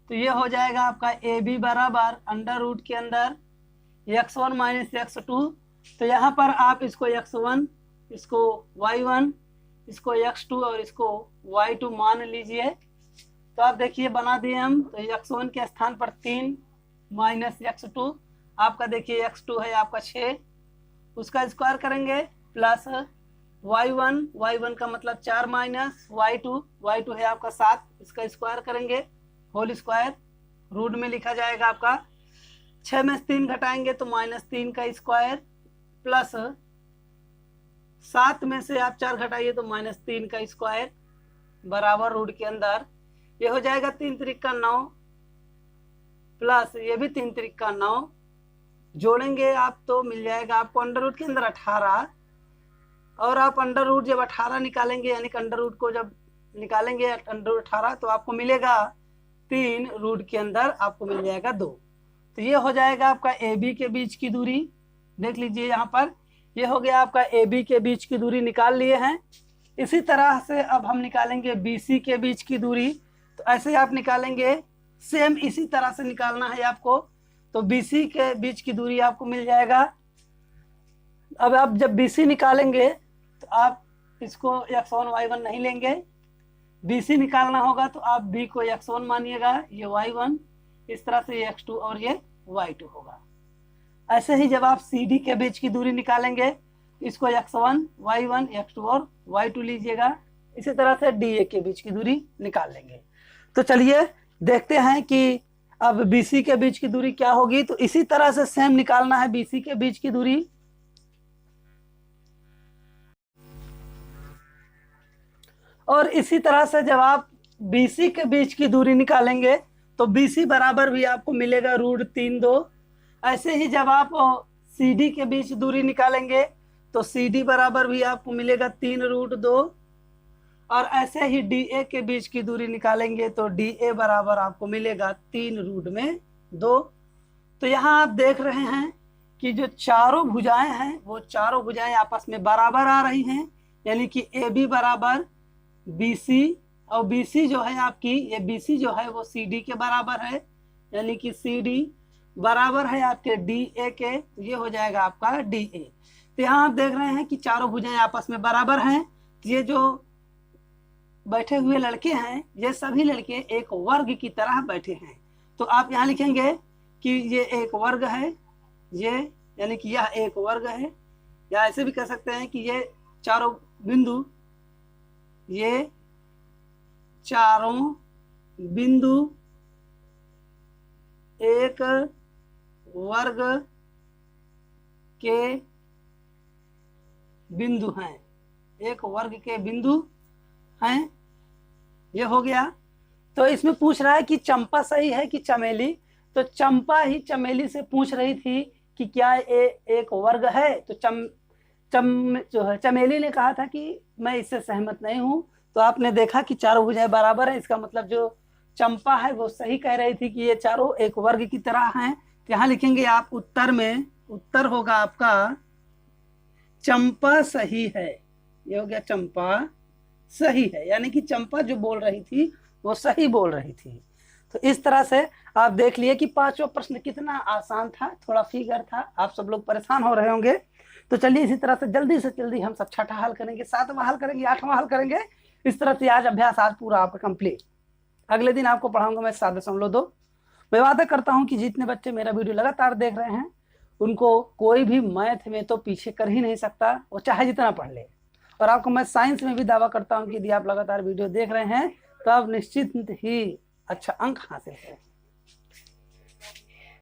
तो ये हो जाएगा आपका ए बी बराबर √ के अंदर x1 - x2। तो यहाँ पर आप इसको x1, इसको y1, इसको x2 और इसको y2 मान लीजिए। तो आप देखिए बना दिए हम। तो x1 के स्थान पर 3 - x2, आपका देखिए x2 है आपका 6, उसका स्क्वायर करेंगे, प्लस y1 का मतलब 4 - y2 है आपका 7, इसका स्क्वायर करेंगे, होल स्क्वायर रूट में लिखा जाएगा आपका। 6 में से 3 घटाएंगे तो -3 का स्क्वायर, प्लस 7 में से आप 4 घटाइए तो -3 का स्क्वायर बराबर रूट के अंदर। ये हो जाएगा 3 × 3 = 9 प्लस ये भी 3 त्रिक 9 जोड़ेंगे आप तो मिल जाएगा आपको अंडर रूट के अंदर 18, और आप अंडर रूट जब 18 निकालेंगे, यानी कि अंडर रूट को जब निकालेंगे अंडर रूट 18 तो आपको मिलेगा 3 रूट के अंदर आपको मिल जाएगा 2। तो ये हो जाएगा आपका ए बी के बीच की दूरी। देख लीजिए यहाँ पर ये हो गया आपका ए बी के बीच की दूरी निकाल लिए हैं। इसी तरह से अब हम निकालेंगे बी सी के बीच की दूरी। तो ऐसे आप निकालेंगे, सेम इसी तरह से निकालना है आपको। तो बी सी के बीच की दूरी आपको मिल जाएगा। अब आप जब बी सी निकालेंगे तो आप इसको x1 y1 नहीं लेंगे, बी सी निकालना होगा तो आप b को x1 मानिएगा, ये y1, इस तरह से ये x2 और ये y2 होगा। ऐसे ही जब आप सी डी के बीच की दूरी निकालेंगे इसको x1 y1 x2 और y2 लीजिएगा। इसी तरह से डी ए के बीच की दूरी निकाल लेंगे। तो चलिए देखते हैं कि अब बी सी के बीच की दूरी क्या होगी। तो इसी तरह से सेम निकालना है बी सी के बीच की दूरी। और इसी तरह से जब आप बी सी के बीच की दूरी निकालेंगे तो बी सी बराबर भी आपको मिलेगा √3 2। ऐसे ही जब आप सी डी के बीच दूरी निकालेंगे तो सी डी बराबर भी आपको मिलेगा 3√2। और ऐसे ही डी ए के बीच की दूरी निकालेंगे तो डी ए बराबर आपको मिलेगा 3√2। तो यहाँ आप देख रहे हैं कि जो चारों भुजाएं हैं वो चारों भुजाएं आपस में बराबर आ रही हैं, यानी कि ए बी बराबर बी सी, और बी सी जो है आपकी ये बी सी जो है वो सी डी के बराबर है, यानी कि सी डी बराबर है आपके डी ए के, ये हो जाएगा आपका डी ए। तो यहाँ आप देख रहे हैं कि चारों भुजाएं आपस में बराबर हैं। ये जो बैठे हुए लड़के हैं ये सभी लड़के एक वर्ग की तरह बैठे हैं। तो आप यहाँ लिखेंगे कि ये एक वर्ग है, ये यानी कि यह एक वर्ग है, या ऐसे भी कह सकते हैं कि ये चारों बिंदु, ये चारों बिंदु एक वर्ग के बिंदु हैं, एक वर्ग के बिंदु हैं। ये हो गया। तो इसमें पूछ रहा है कि चंपा सही है कि चमेली। तो चंपा ही चमेली से पूछ रही थी कि क्या ये एक वर्ग है। तो जो है चमेली ने कहा था कि मैं इससे सहमत नहीं हूँ। तो आपने देखा कि चारों भुजाएं बराबर है, इसका मतलब जो चंपा है वो सही कह रही थी कि ये चारों एक वर्ग की तरह हैं। तो यहाँ लिखेंगे आप उत्तर में, उत्तर होगा आपका चंपा सही है। ये हो गया चंपा सही है, यानी कि चंपा जो बोल रही थी वो सही बोल रही थी। तो इस तरह से आप देख लिए कि 5वां प्रश्न कितना आसान था, थोड़ा फिगर था, आप सब लोग परेशान हो रहे होंगे। तो चलिए इसी तरह से जल्दी हम सब 6ठा हल करेंगे, 7वां हल करेंगे, 8वां हल करेंगे। इस तरह से आज अभ्यास आज पूरा आपका कंप्लीट। अगले दिन आपको पढ़ाऊंगा मैं 7.2। मैं वादा करता हूं कि जितने बच्चे मेरा वीडियो लगातार देख रहे हैं उनको कोई भी मैथ में तो पीछे कर ही नहीं सकता, वो चाहे जितना पढ़ ले। और आपको मैं साइंस में भी दावा करता हूं कि यदि आप लगातार वीडियो देख रहे हैं तो आप निश्चित ही अच्छा अंक हासिल करें।